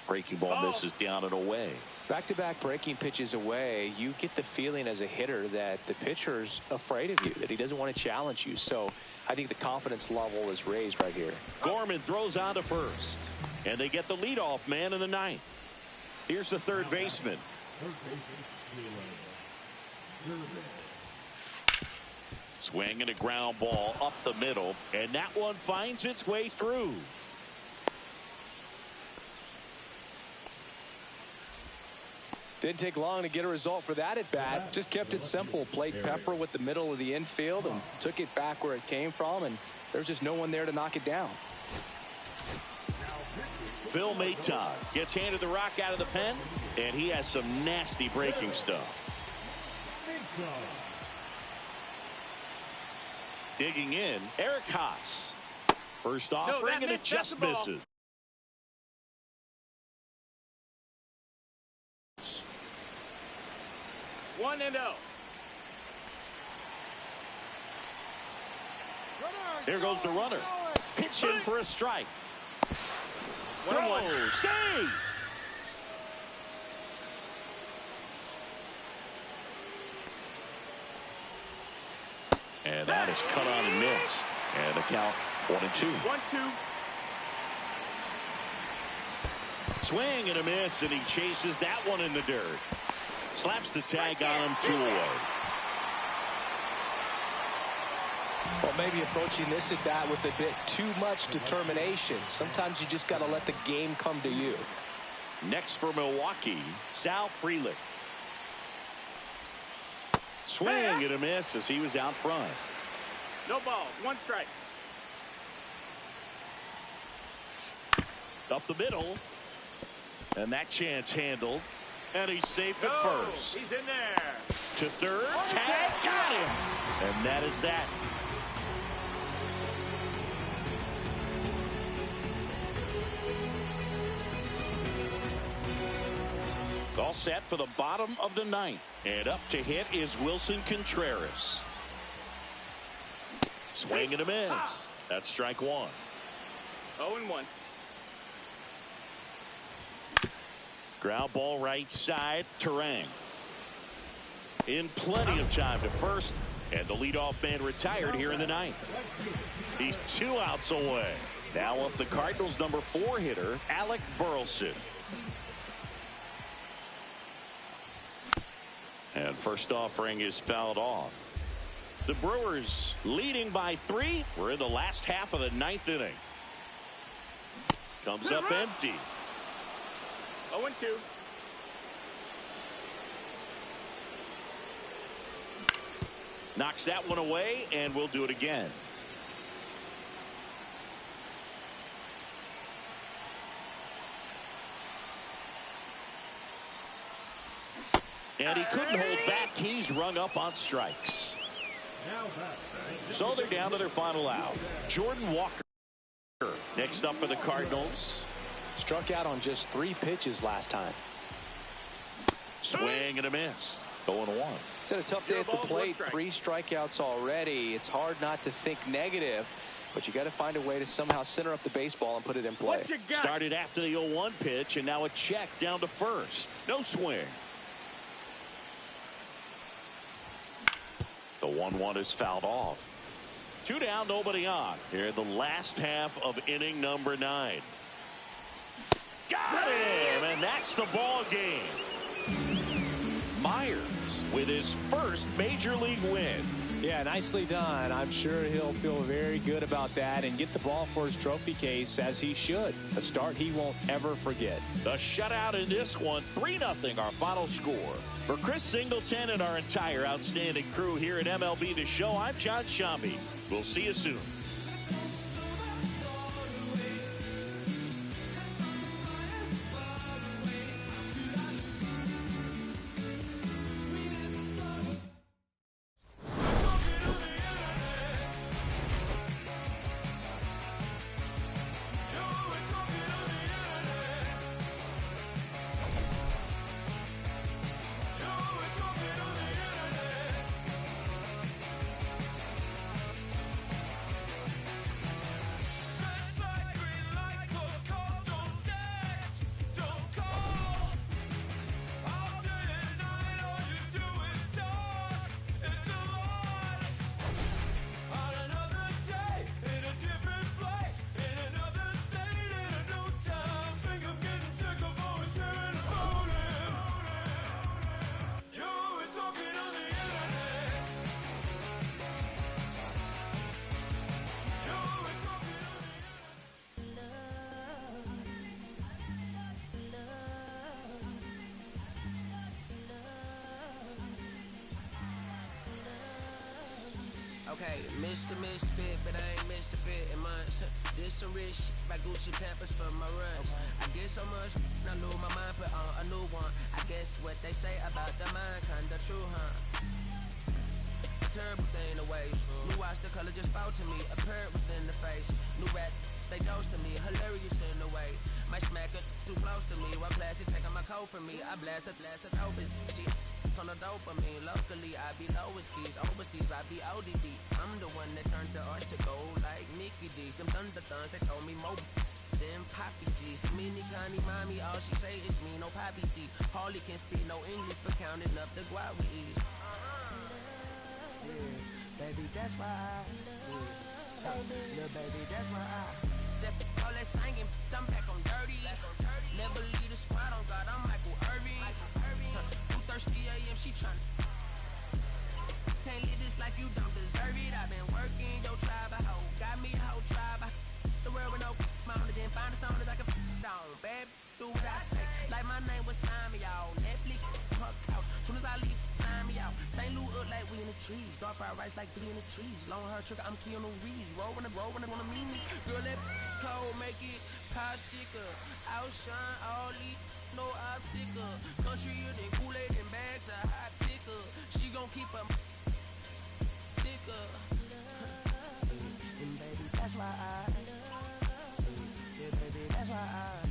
Speaker 2: Breaking ball misses down and away.
Speaker 3: Back-to-back breaking pitches away, you get the feeling as a hitter that the pitcher's afraid of you, that he doesn't want to challenge you. So I think the confidence level is raised right here.
Speaker 2: Gorman throws on to first, and they get the leadoff man in the 9th. Here's the third baseman. Swing and a ground ball up the middle, and that one finds its way through.
Speaker 3: Didn't take long to get a result for that at bat. Just kept it simple. Played pepper with the middle of the infield and took it back where it came from, and there's just no one there to knock it down.
Speaker 2: Phil Maton gets handed the rock out of the pen, and he has some nasty breaking stuff. Digging in, Eric Haas. First offering, and it just misses.
Speaker 5: One and 0.
Speaker 2: There goes the runner. Pitch in for a strike.
Speaker 5: 1-1.
Speaker 2: Save. And that is cut on and missed. And the count 1-2.
Speaker 5: 1-2.
Speaker 2: Swing and a miss, and he chases that one in the dirt. Slaps the tag on him, 2 away.
Speaker 3: Well, maybe approaching this at bat with a bit too much determination. Sometimes you just got to let the game come to you.
Speaker 2: Next for Milwaukee, Sal Frelick. Swing and a miss as he was out front.
Speaker 5: No balls, 1 strike.
Speaker 2: Up the middle. And that chance handled. And he's safe at first.
Speaker 5: He's in there.
Speaker 2: To third. Tag. Got him. And that is that. All set for the bottom of the ninth. And up to hit is Wilson Contreras. Swing and a miss. That's strike one.
Speaker 5: 0-1.
Speaker 2: Ground ball right side. Terang. In plenty of time to first. And the leadoff man retired here in the ninth. He's 2 outs away. Now up the Cardinals' number 4 hitter, Alec Burleson. And first offering is fouled off. The Brewers leading by 3. We're in the last half of the ninth inning. Comes up empty.
Speaker 5: 0-2.
Speaker 2: Knocks that one away, and we'll do it again. And he couldn't hold back. He's rung up on strikes. So they're down to their final out. Jordan Walker next up for the Cardinals.
Speaker 3: Struck out on just 3 pitches last time.
Speaker 2: Swing and a miss. 0-1.
Speaker 3: He's had a tough day at the plate. 3 strikeouts already. It's hard not to think negative, but you got to find a way to somehow center up the baseball and put it in play.
Speaker 2: Started after the 0-1 pitch, and now a check down to first. No swing. The 1-1 is fouled off. 2 down, nobody on. Here in the last half of inning number 9. Got him, and that's the ball game. Myers with his first major league win.
Speaker 6: Yeah, nicely done. I'm sure he'll feel very good about that and get the ball for his trophy case, as he should. A start he won't ever forget.
Speaker 2: The shutout in this one, 3-0 our final score. For Chris Singleton and our entire outstanding crew here at MLB The Show, I'm John Shambi. We'll see you soon.
Speaker 7: Okay, Mr. Misfit, but I ain't Mr. Fit in months. This some rich shit by Gucci Pampers for my runs. I get so much, I lose my mind, put on a new one. I guess what they say about the mind, kinda true, huh? Terrible thing to waste. New watch, the color just fell to me. A parrot was in the face. New rat, they ghost to me. Hilarious in the way. My smacker too close to me. One plastic taking my coat from me. I blast it open. She on the dopamine. Locally, I be lowest keys. Overseas, I be ODB. I'm the one that turned the arch to gold like Mickey D. Them thunder thuns, they told me more. Them poppy seeds. The mini Connie mommy, all she say is me, no poppy seed. Harley can speak no English, but counting up the guap we eat. Baby, that's why I little baby, that's why I set all that singing, I'm back on dirty. Never leave the squad on God, I'm Michael Irving. 2:30 a.m. she tryna. Can't live this life, you don't deserve it. I've been working, your tribe a hoe. Got me a whole tribe. The world with no mama, then find a song that I can down. Bad, do what I say. Like my name was sign me out. Netflix, her couch. Soon as I leave, sign me out. St. Louis up like we in the trees. Dark fried rice like 3 in the trees. Long hair trigger, I'm Keanu Reeves. Roll when they wanna meet me. Girl, that cold make it popsicle. Outshine all these no obstacle. Countryer than Kool-Aid and bags of hot pickle. She gon' keep her sicker. And baby, that's why yeah, baby, that's why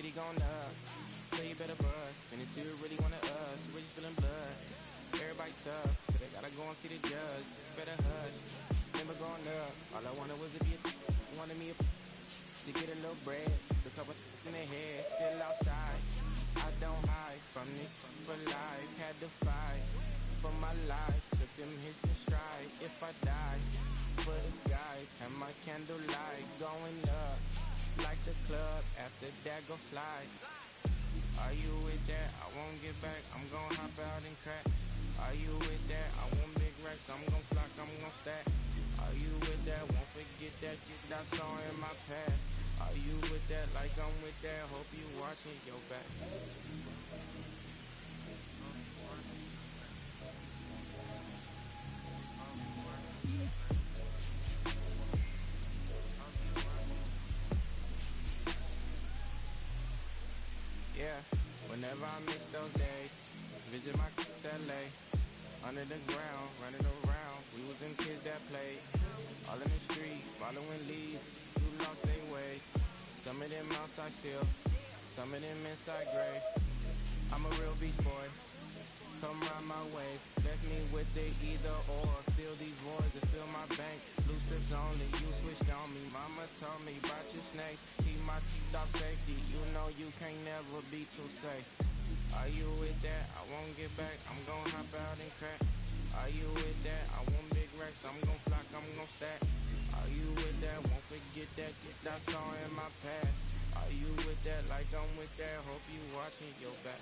Speaker 7: really gonna up. So you better buzz. And see who really wanna us. Rich feeling blood. Everybody tough, so they gotta go and see the judge. Better hush. Never going up. All I wanted was to be a wanted me to get a little bread. The couple in their head, still outside. I don't hide from it for life. Had to fight for my life. Took them hits in stride. If I die for the guys, have my candlelight going up like the club. After that, go slide. Are you with that? I won't get back. I'm gon' hop out and crack. Are you with that? I want big racks. I'm gon' flock. I'm gon' stack. Are you with that? Won't forget that shit I saw in my past. Are you with that? Like I'm with that. Hope you watching your back. Yeah, whenever I miss those days, visit my LA. Under the ground, running around, we was them kids that played. All in the street, following leads, who lost their way. Some of them outside still, some of them inside gray. I'm a real beach boy, come round my way. Left me with the either or, fill these voids and fill my bank. Blue strips only, you switched on me. Mama told me about your snakes, keep my off safety. You know you can't never be too safe. Are you with that? I won't get back. I'm gon' hop out and crack. Are you with that? I want big racks. I'm gon' flock. I'm gon' stack. Are you with that? Won't forget that shit I saw in my past. Are you with that? Like I'm with that. Hope you watching your back.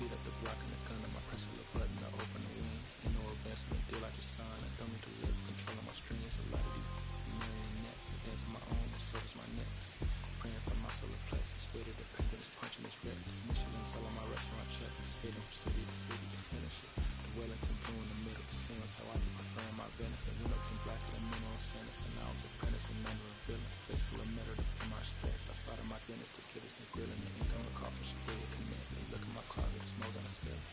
Speaker 8: Beat up the block in the gun, I press a little button to open the wings. Ain't no events in the deal I just signed. I don't need to live controlling my strings. A lot of these marionettes, I dance on my own, but so does my necklace. Praying for my solar plexus, way to depend on this punch and this reckless. Michelin's all on my restaurant checklist. Skating from city to city to finish it. The Wellington blue in the middle, the seams how I be preferring my venison. Wellington black in the mineral sentence, and I was apprenticing under a villain. Face full of metal to pay my respects. I started my dentist to kill this new grilling. The income of coffee should be a commitment. Look at my closet, it's more than a ceiling.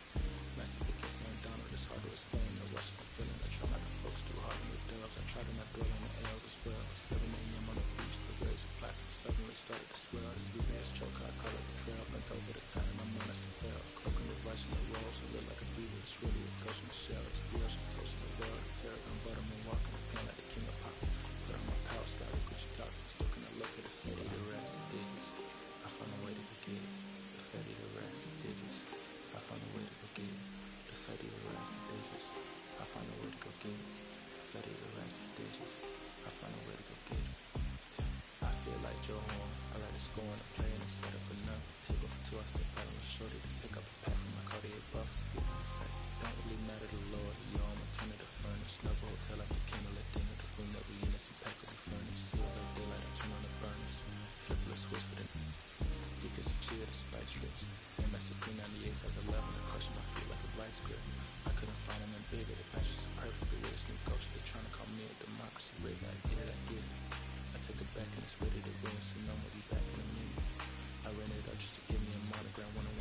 Speaker 8: Master Pickett saying Donald, it's hard to explain. The rush of the feeling. I try not to focus too hard on the dubs. I try to not dwell on the L's as well. 7 a.m. on the beach, the waves of plastic suddenly started to swell. This VVS choke, I call it the trail. Bent over the time, I'm on as a fell. Cloaking the rush in the rolls, I look like a diva. It's really a ghost in the shell. It's the ocean toast in the world. The tarragon butterman walking the pen like the king of pop. Put on my power sky with Gucci talks. I still cannot look at the city. The rats and digits. I found a way to go get it. The fatty, the rats and digits. I found a way to go get it. The fatty, the rats and digits. I found a way to go get it. The fatty, the rats and digits. I found a way to go get it. I feel like Joe Horn. I like to score and play and set up another table for two. I step out on the shorty to pick up a pack from my Cartier buffs. Give me a second. Don't really matter to Lord. You all my turn to the furnace. Snuggle hotel like the candle at dinner. The room that we in is a pack will be furnished. See all that daylight and turn on the burners. Flip the switch for the because you chill the spice strips. MS P98 size 11 and crushing my feet like a vice grip. I couldn't find them in bigger. The patch is so perfectly with this new coach. They're trying to call me a democracy rig. I get it, I get it. I took it back and it's ready to win. So no more be back in a minute. I ran it up just to give me a monogram. Wanna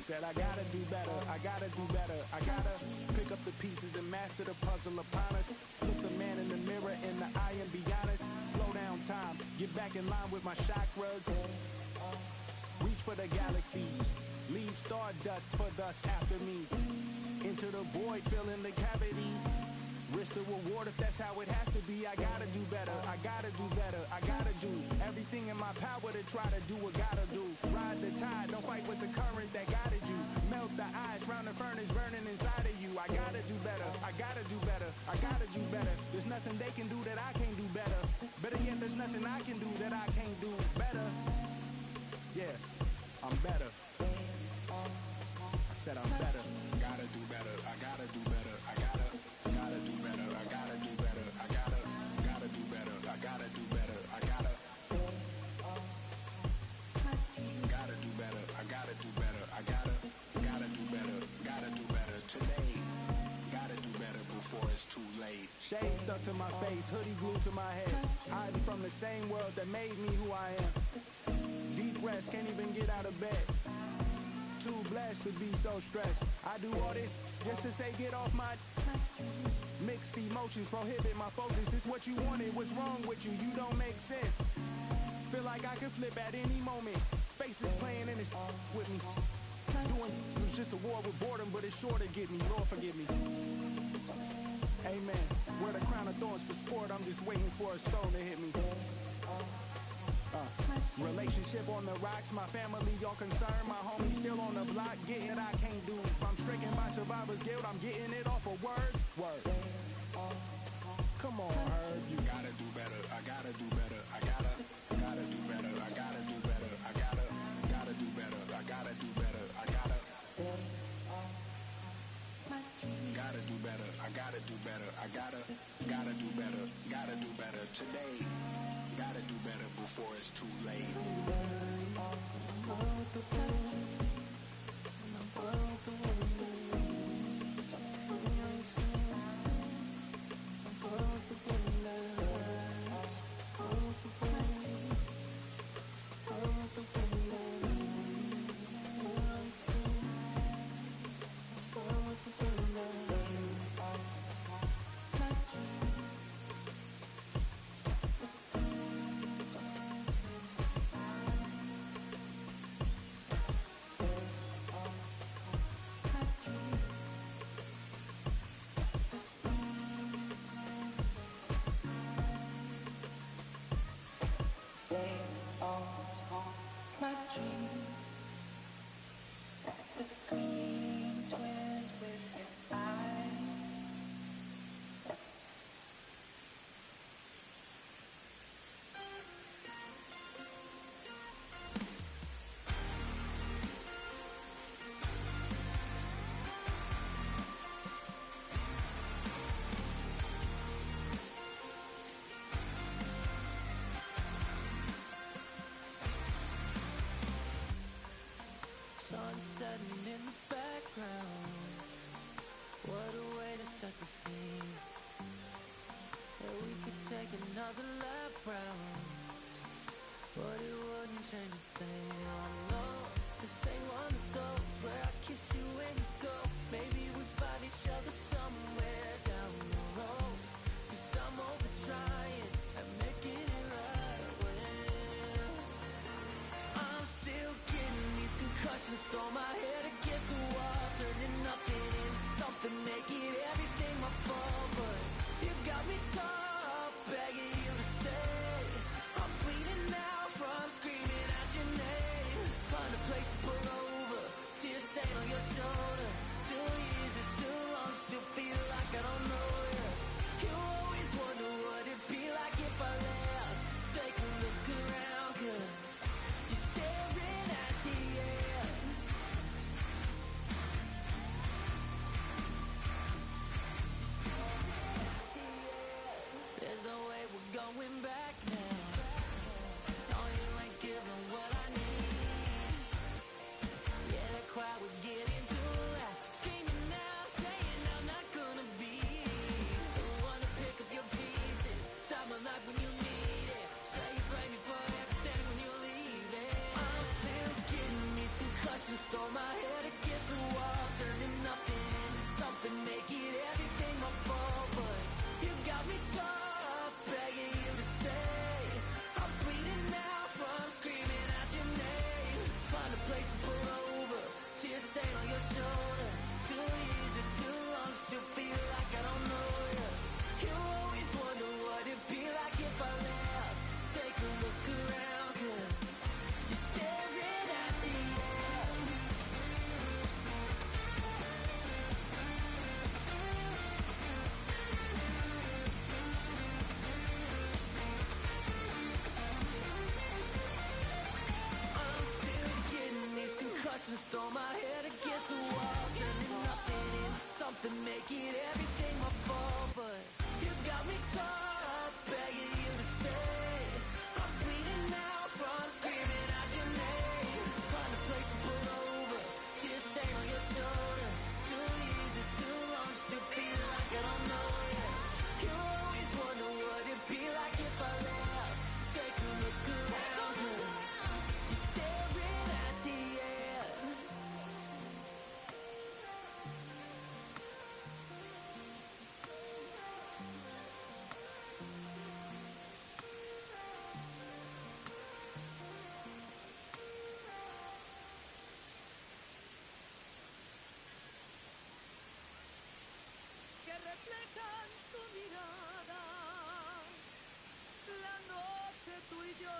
Speaker 9: Said I gotta do better, I gotta do better. I gotta pick up the pieces and master the puzzle upon us. Look the man in the mirror in the eye and be honest. Slow down time, get back in line with my chakras. Reach for the galaxy, leave stardust for dust after me. Into the void, fill in the cavity. Risk the reward if that's how it has to be. I gotta do better, I gotta do better. I gotta do everything in my power to try to do what gotta do. Ride the tide, don't fight with the current that guided you. Melt the ice round the furnace burning inside of you. I gotta do better, I gotta do better. I gotta do better. There's nothing they can do that I can't do better. Better yet, there's nothing I can do that I can't do better. Yeah, I'm better. I said I'm better. Gotta do better, I gotta do better. I gotta do better, I gotta do better. I gotta do better, I gotta do better. I gotta do better, I gotta do better. I gotta do better today. Gotta do better before it's too late. Shade stuck to my face, hoodie glued to my head. Hiding from the same world that made me who I am. Deep rest, can't even get out of bed. Too blessed to be so stressed. I do all this just to say get off my. Mixed emotions prohibit my focus. This what you wanted, what's wrong with you? You don't make sense. Feel like I could flip at any moment. Faces playing in this with me. Doing it was just a war with boredom, but it's sure to get me. Lord forgive me. Amen. Wear the crown of thorns for sport. I'm just waiting for a stone to hit me. Relationship on the rocks, my family all concerned. My homies still on the block, getting it I can't do. I'm stricken by survivor's guilt, I'm getting it off of words. Word. Come on, Herb. You gotta do better, I gotta do better. I gotta do better, I gotta do better. I gotta do better, I gotta do better. I gotta do better, I gotta do better. I gotta do better today. Gotta do better before it's too late.
Speaker 10: Sun setting in the background. What a way to set the scene. Yeah, we could take another lap round, but it wouldn't change a thing. Oh no, this ain't one of those where I kiss you when you go. Maybe we find each other somewhere down the road. 'Cause I'm over trying and making it right. Well, I'm still getting these concussions, throw my head against the wall, turning nothing into something, making everything my fault. But you got me tall, begging you to stay. I'm bleeding now from screaming at your name. and storm my head against the wall, turning nothing into something, making everything my fault. But you got me torn up, begging you to stay. I'm bleeding out from screaming out your name. Find a place to pull over, tears stain on your shoulder. 2 years is too long, still feel like I don't know you. You always wonder what it'd be like if I left. Take a look around, 'cause you're staring at the end.
Speaker 11: Que reflejan tu mirada, la noche tú y yo.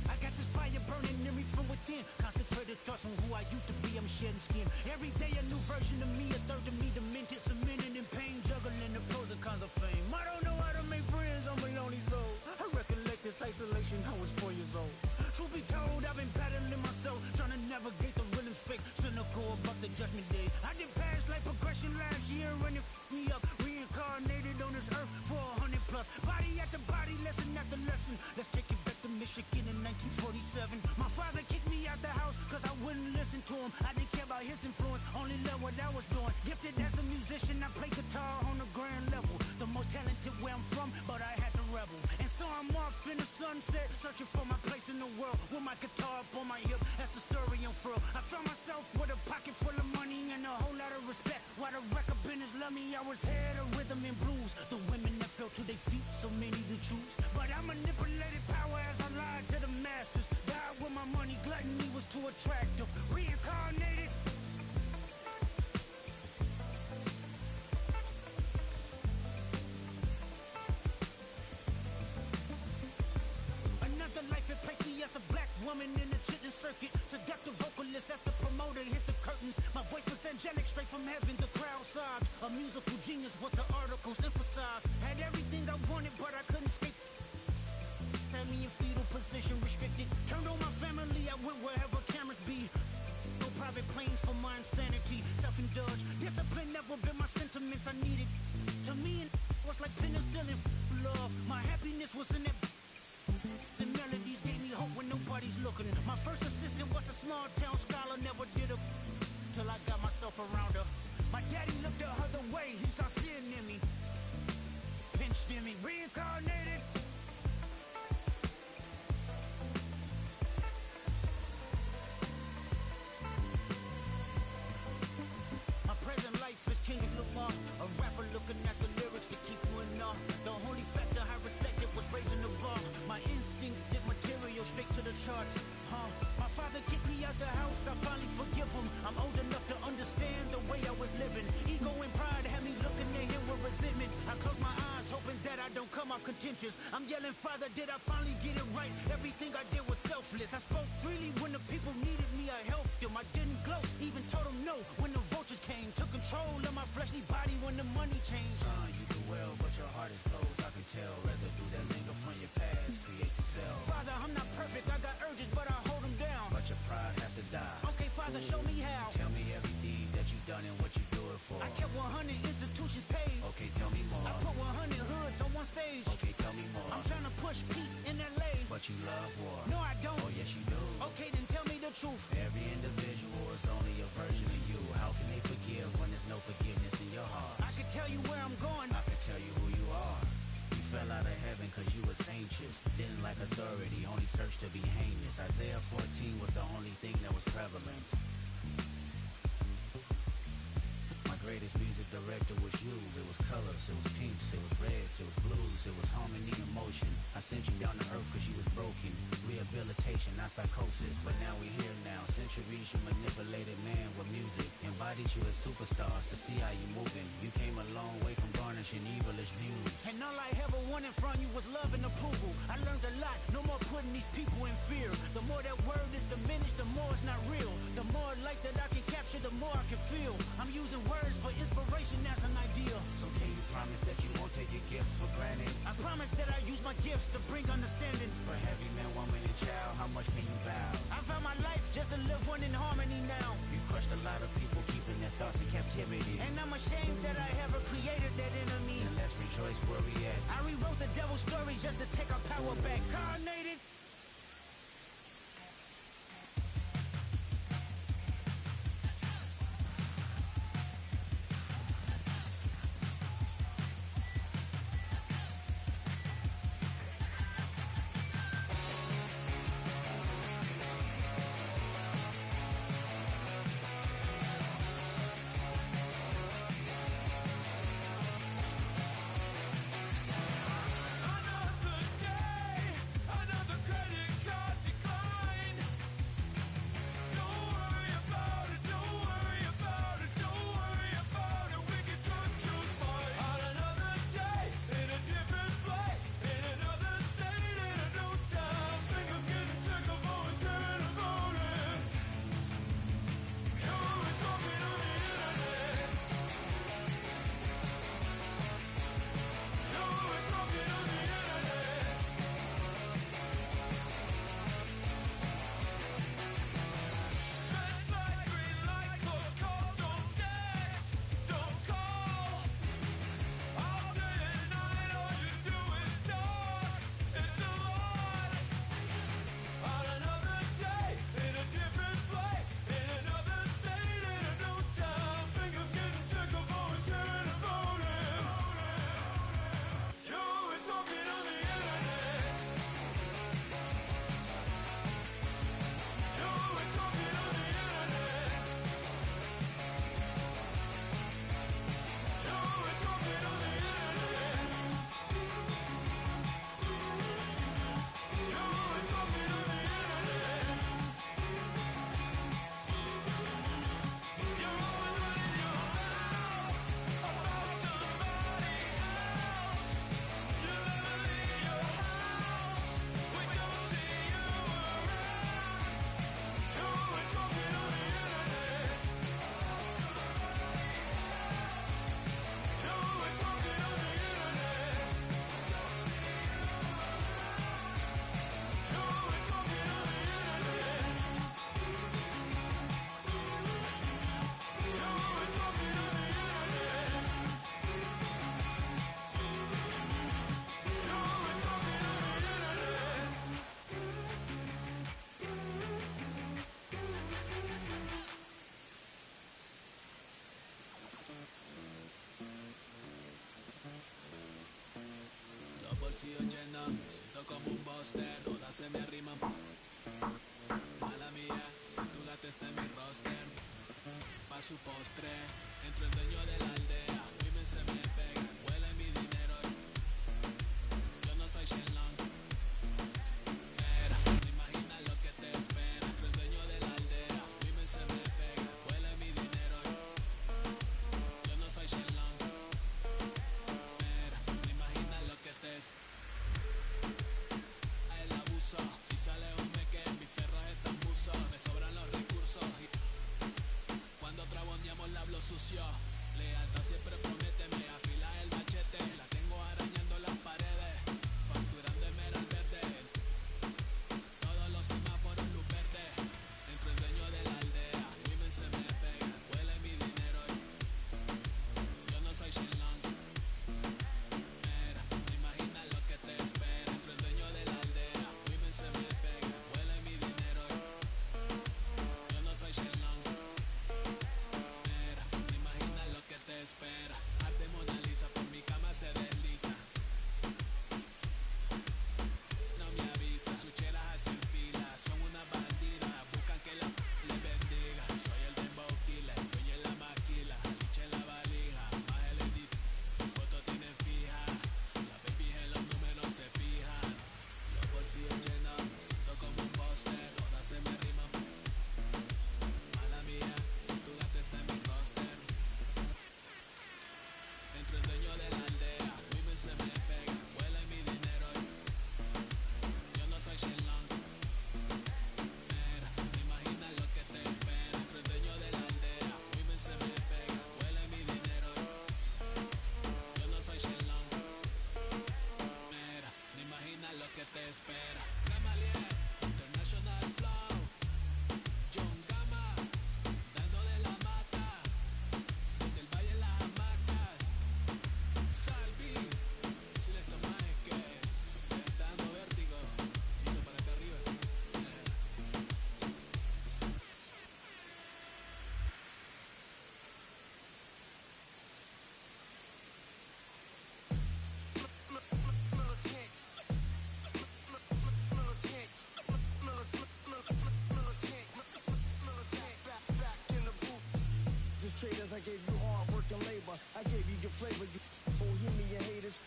Speaker 9: I got this fire burning in me from within. Concentrated thoughts on who I used to be, I'm shedding skin. Every day a new version of me, a third of me demented, cemented in pain, juggling the pros and cons of fame. I don't know how to make friends, I'm a lonely soul. I recollect this isolation, I was 4 years old. Truth be told, I've been battling myself, trying to navigate the real and fake, cynical about the judgment day. I did past life progression last year and it f***ed me up. Reincarnated on this earth for 100 plus. Body after body, lesson after lesson. Let's take it back to Michigan in 1947. My father kicked me out the house cause I wouldn't listen to him. I didn't care about his influence, only loved what I was doing. Gifted as a musician, I play guitar on the grand level. The most talented where I'm from, but I had to rebel. And so I'm off in the sunset, searching for my place in the world. With my guitar up on my hip, that's the story unfurled. I found myself with a pocket full of money and a whole lot of respect. While the record business loved me, I was head of rhythm and blues. The women that fell to their feet, so many to choose. But I manipulated power as I lied to the masses. Died with my money, gluttony was too attractive. Reincarnated. Another life, it placed me as a black woman in the chitlin circuit. Seductive vocalist as the promoter hit the curtains. My voice was angelic, straight from heaven. The crowd sobbed. A musical genius, what the articles emphasized. Had everything I wanted, but I couldn't escape. Had me in fetal position, restricted. Turned on my family, I went wherever cameras be. No private planes for my insanity. Self-indulged, discipline never been my sentiments. I needed. To me, it was like penicillin. Love, my happiness was in that. The melodies gave me hope when nobody's looking. My first assistant was a small town scholar, never did a till I got myself around her. My daddy looked at her the way he saw sin in me. Pinched in me, reincarnated. My present life is Kendrick Lamar, a rapper looking at the lyrics to keep you in awe. The only factor I respected was raising the bar. My instincts sent material straight to the charts. My father kicked me out the house, I finally forgive him. I'm old enough to understand the way I was living. Ego and pride had me looking at him with resentment. I close my eyes, hoping that I don't come off contentious. I'm yelling, Father, did I finally get it right? Everything I did was selfless. I spoke freely when the people needed me, I helped them. I didn't gloat, even told them no when the vultures came. Took control of my fleshly body when the money changed.
Speaker 12: Son, you do well, but your heart is closed. I can tell residue that linger from your past creates itself.
Speaker 9: Father, I'm not perfect, I got urges, but I hold them down.
Speaker 12: But your pride has to die.
Speaker 9: Okay, Father, show me how.
Speaker 12: Tell me every deed that you done and what you do it for.
Speaker 9: I kept 100 institutions paid.
Speaker 12: Okay, tell me more.
Speaker 9: I put 100 hoods on one stage.
Speaker 12: Okay, tell me more.
Speaker 9: I'm trying to push peace in LA.
Speaker 12: But you love war.
Speaker 9: No, I don't.
Speaker 12: Oh, yes, you do.
Speaker 9: Okay, then tell me the truth.
Speaker 12: Every individual is only a version of you. How can they forgive when there's no forgiveness in your heart?
Speaker 9: I can tell you where I'm going.
Speaker 12: I can tell you who you are. You fell out of heaven cause you was anxious. Didn't like authority, only searched to be heinous. Isaiah 14 was the only thing that was prevalent. My greatest music director was you. It was colors, it was pinks, it was reds, it was blues, it was harmony and motion. I sent you down to earth cause you was broken. Rehabilitation, not psychosis. But now we here now. Centuries you manipulated man with music. Embodied you as superstars to see how you moving. You came a long way from garnishing evilish views.
Speaker 9: And all I ever wanted from you was love and approval. I learned a lot, no more putting these people in fear. The more that word is diminished, the more it's not real. The more light that I can capture, the more I can feel.
Speaker 12: feel. I'm using words for inspiration as an ideal. So can you promise that you won't take your gifts for granted? I promise that I use my gifts to bring understanding. For every man, woman, and child, how much can you vow? I found my life just to live one in harmony now. You crushed a lot of people, keeping their thoughts in captivity. And I'm ashamed that I ever created that enemy. And let's rejoice where we at. I rewrote the devil's story just to take our power back. Carnated.
Speaker 13: Bolsillo lleno, me siento como un buster, todas se me arriman. Mala mía, si tu gata está en mi roster. Pa' su postre, entro el dueño de la aldea. Women se me pegan, huele mi dinero. Yo no soy Shenlong. Mira, no imaginas lo que te espera. Entro el dueño de la aldea. Women se me pegan, huele mi dinero. Yo no soy Shenlong. Mira, no imaginas lo que te espera. El abuso, si sale un meque, mis perros están buzos. Me sobran los recursos y cuando traboneamos la hablo sucio. Lealtad siempre promete, me afila el machete. La tengo arañando las paredes, facturando esmeralda verde. Todos los semáforos luz verde. Entre el dueño de la aldea, women se me pegan, huele mi dinero. Yo no soy Shenlong. Mira, no imaginas lo que te espera. Entre el dueño de la aldea, women se me pegan, huele mi dinero. Yo no soy Shenlong. Mira, no imaginas lo que te espera. Arte moderno.
Speaker 14: I gave you your flavor, you bohemian haters.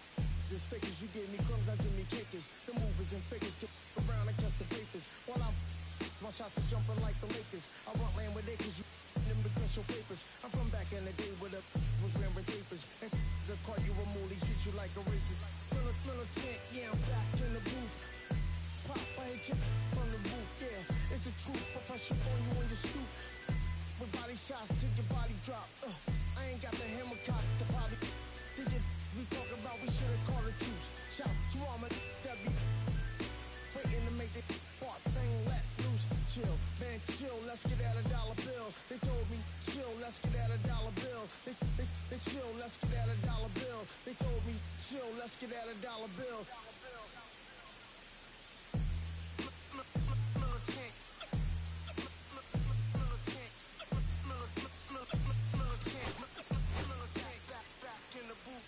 Speaker 14: This fakers, you gave me crumbs, now give me cakers. The movers and fakers get around and catch the papers. While my shots is jumping like the Lakers. I want land with acres, you them the crush your papers. I'm from back in the day where the was wearing papers. And they'll call you a moolie, treat you like a racist. Militant, yeah, I'm back in the booth. Pop, I hit you from the roof, yeah. It's the truth, professional on you on your stoop. With body shots till your body drop. I ain't got the hammer cock, the body. Did you we talk about, we should've called it juice. Shout to all my that be waiting to make the part thing let loose. Chill, man, chill, let's get at $1 bill. They told me, chill, let's get at $1 bill. They chill, let's get at $1 bill. They told me, chill, let's get at $1 bill. Militant. Back in the booth.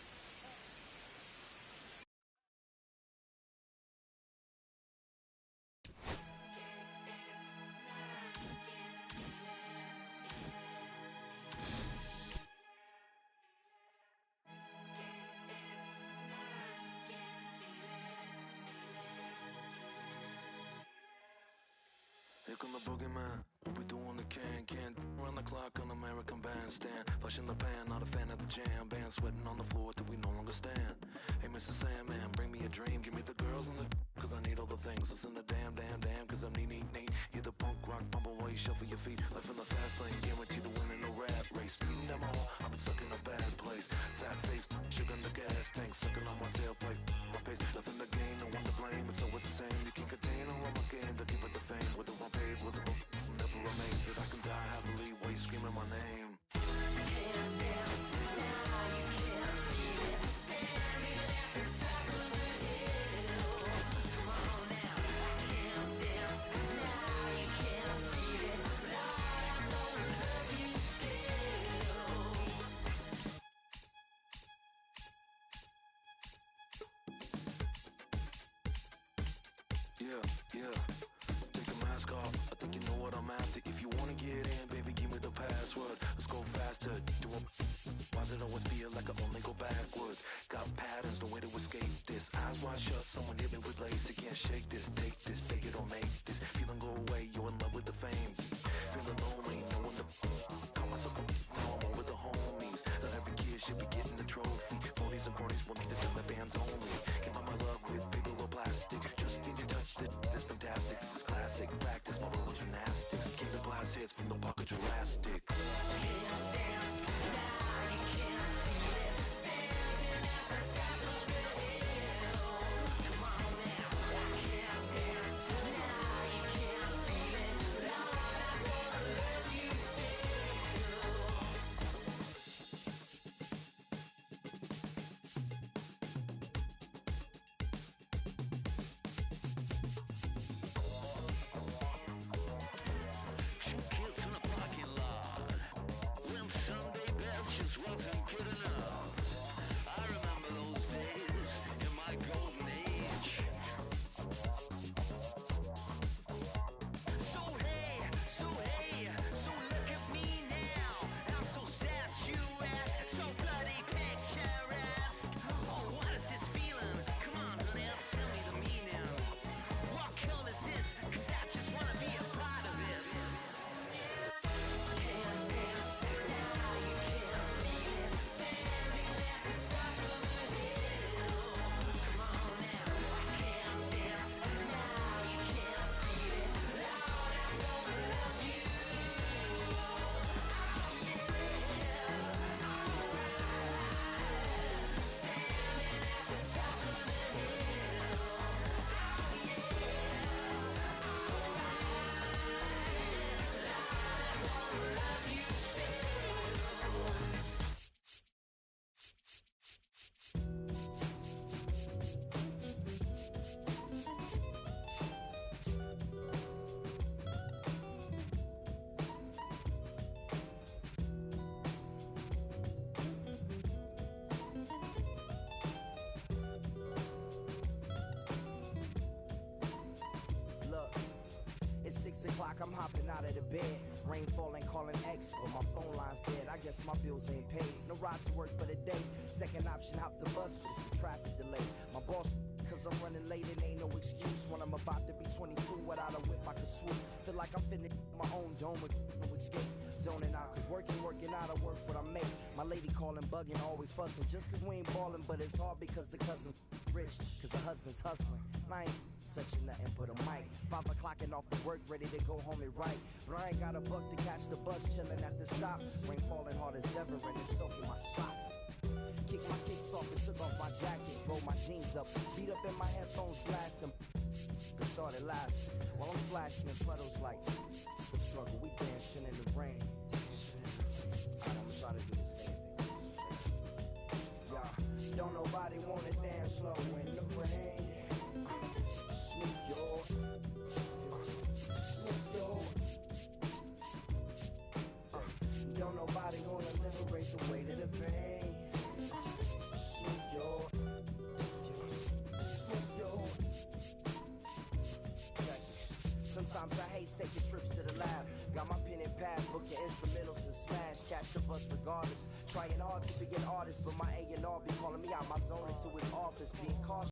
Speaker 15: Here come the boogeyman. What we do on the can run the clock on American Bandstand. Flush in the pan, not a fan of the jam band. Sweating on the floor till we no longer stand. Hey, Mr. Sandman, bring me a dream. Give me the girls and the cause I need all the things. Listen to damn, cause I'm neat. You're the punk rock bumble while you shuffle your feet. Life in the fast lane, guaranteed to win in no rat race. Speeding them all, I've been stuck in a bad place. Fat face, sugar in the gas tank. Sucking on my tailpipe, my pace. Nothing to gain, no one to blame. It's always the same. You can't contain all of my game to keep it the fame. Whether I'm paid, whether I'm never remains. That I can die happily while you screaming my name.
Speaker 10: Can't dance now, you can't feel it. Standing at the top of the hill. Come on now. Can't dance now, you can't feel it. Lord, I'm gonna love you still.
Speaker 15: Yeah. Take the mask off. I think you know what I'm after. If you wanna get in, baby, give me the password. Let's go faster. Why does it always feel like I only go backwards? Got patterns, no way to escape this. Eyes wide shut, someone hit me with lace. You can't shake this, take this, fake it or make this. Feeling go away, you're in love with the fame. Feeling lonely, no one to call myself a now I'm over the homies. Not every kid should be getting the trophy. Phonies and cronies want me to tell the bands only. Came out my love with paper or plastic. Just need you touch it, it's fantastic. This is classic practice, my role gymnastics. King of blast hits from the pocket Jurassic.
Speaker 10: Can't dance now, you can't feel it. Standing at the top of the hill. Come on now. I can't dance now, you can't feel it. Lord, I'm gonna love you still.
Speaker 15: Two kids in a parking lot. Well, Sunday best just wasn't good enough. I remember those days in my golden age. So hey, so look at me now. I'm so statuesque, so bloody picturesque. Oh, what is this feeling? Come on, honey, tell me the meaning. What color is this? 'Cause I just wanna be a part of it.
Speaker 10: Can't dance now, you can't feel it. Standing at the top of the hill. Come on now. I can't dance now, you can't feel it. Lord, I'm gonna love you. Standing at the top of the hill. Love you
Speaker 16: Look, it's 6 o'clock, I'm hopping out of the bed. Rain falling, calling X, but my phone line's dead. I guess my bills ain't paid. No ride to work for the day. Second option, hop the bus, but it's a traffic delay. My boss, cause I'm running late and ain't no excuse. When I'm about to be 22, without a whip I can swoop. Feel like I'm finna my own dome with no escape. Zoning out, cause working out, I work for what I make. My lady calling, bugging, always fussing. Just cause we ain't ballin', but it's hard because the cousin's rich. Cause the husband's hustling. And I ain't touching nothing but a mic. 5 o'clock and off of work, ready to go home and write. But I ain't got a buck to catch the bus, chillin' at the stop. Rain falling hard as ever and it's soaking my socks. Kick my kicks off and took off my jacket. Roll my jeans up, beat up in my headphones, blast them. And started laughing while I'm flashing in puddles like the struggle. We dancing in the rain. Alright, I'ma try to do the same thing. Yeah, don't nobody wanna dance slow in the rain. Snoop yo, Snoop yo. Don't nobody wanna liberate the weight of the pain. Snoop yo, Snoop yo. Sometimes I hate taking trips to the lab. Got my pen and pad, booking instrumentals and smash. Catch the bus regardless. Trying hard to be an artist, but my A&R be calling me out my zone into his office. Being cautious.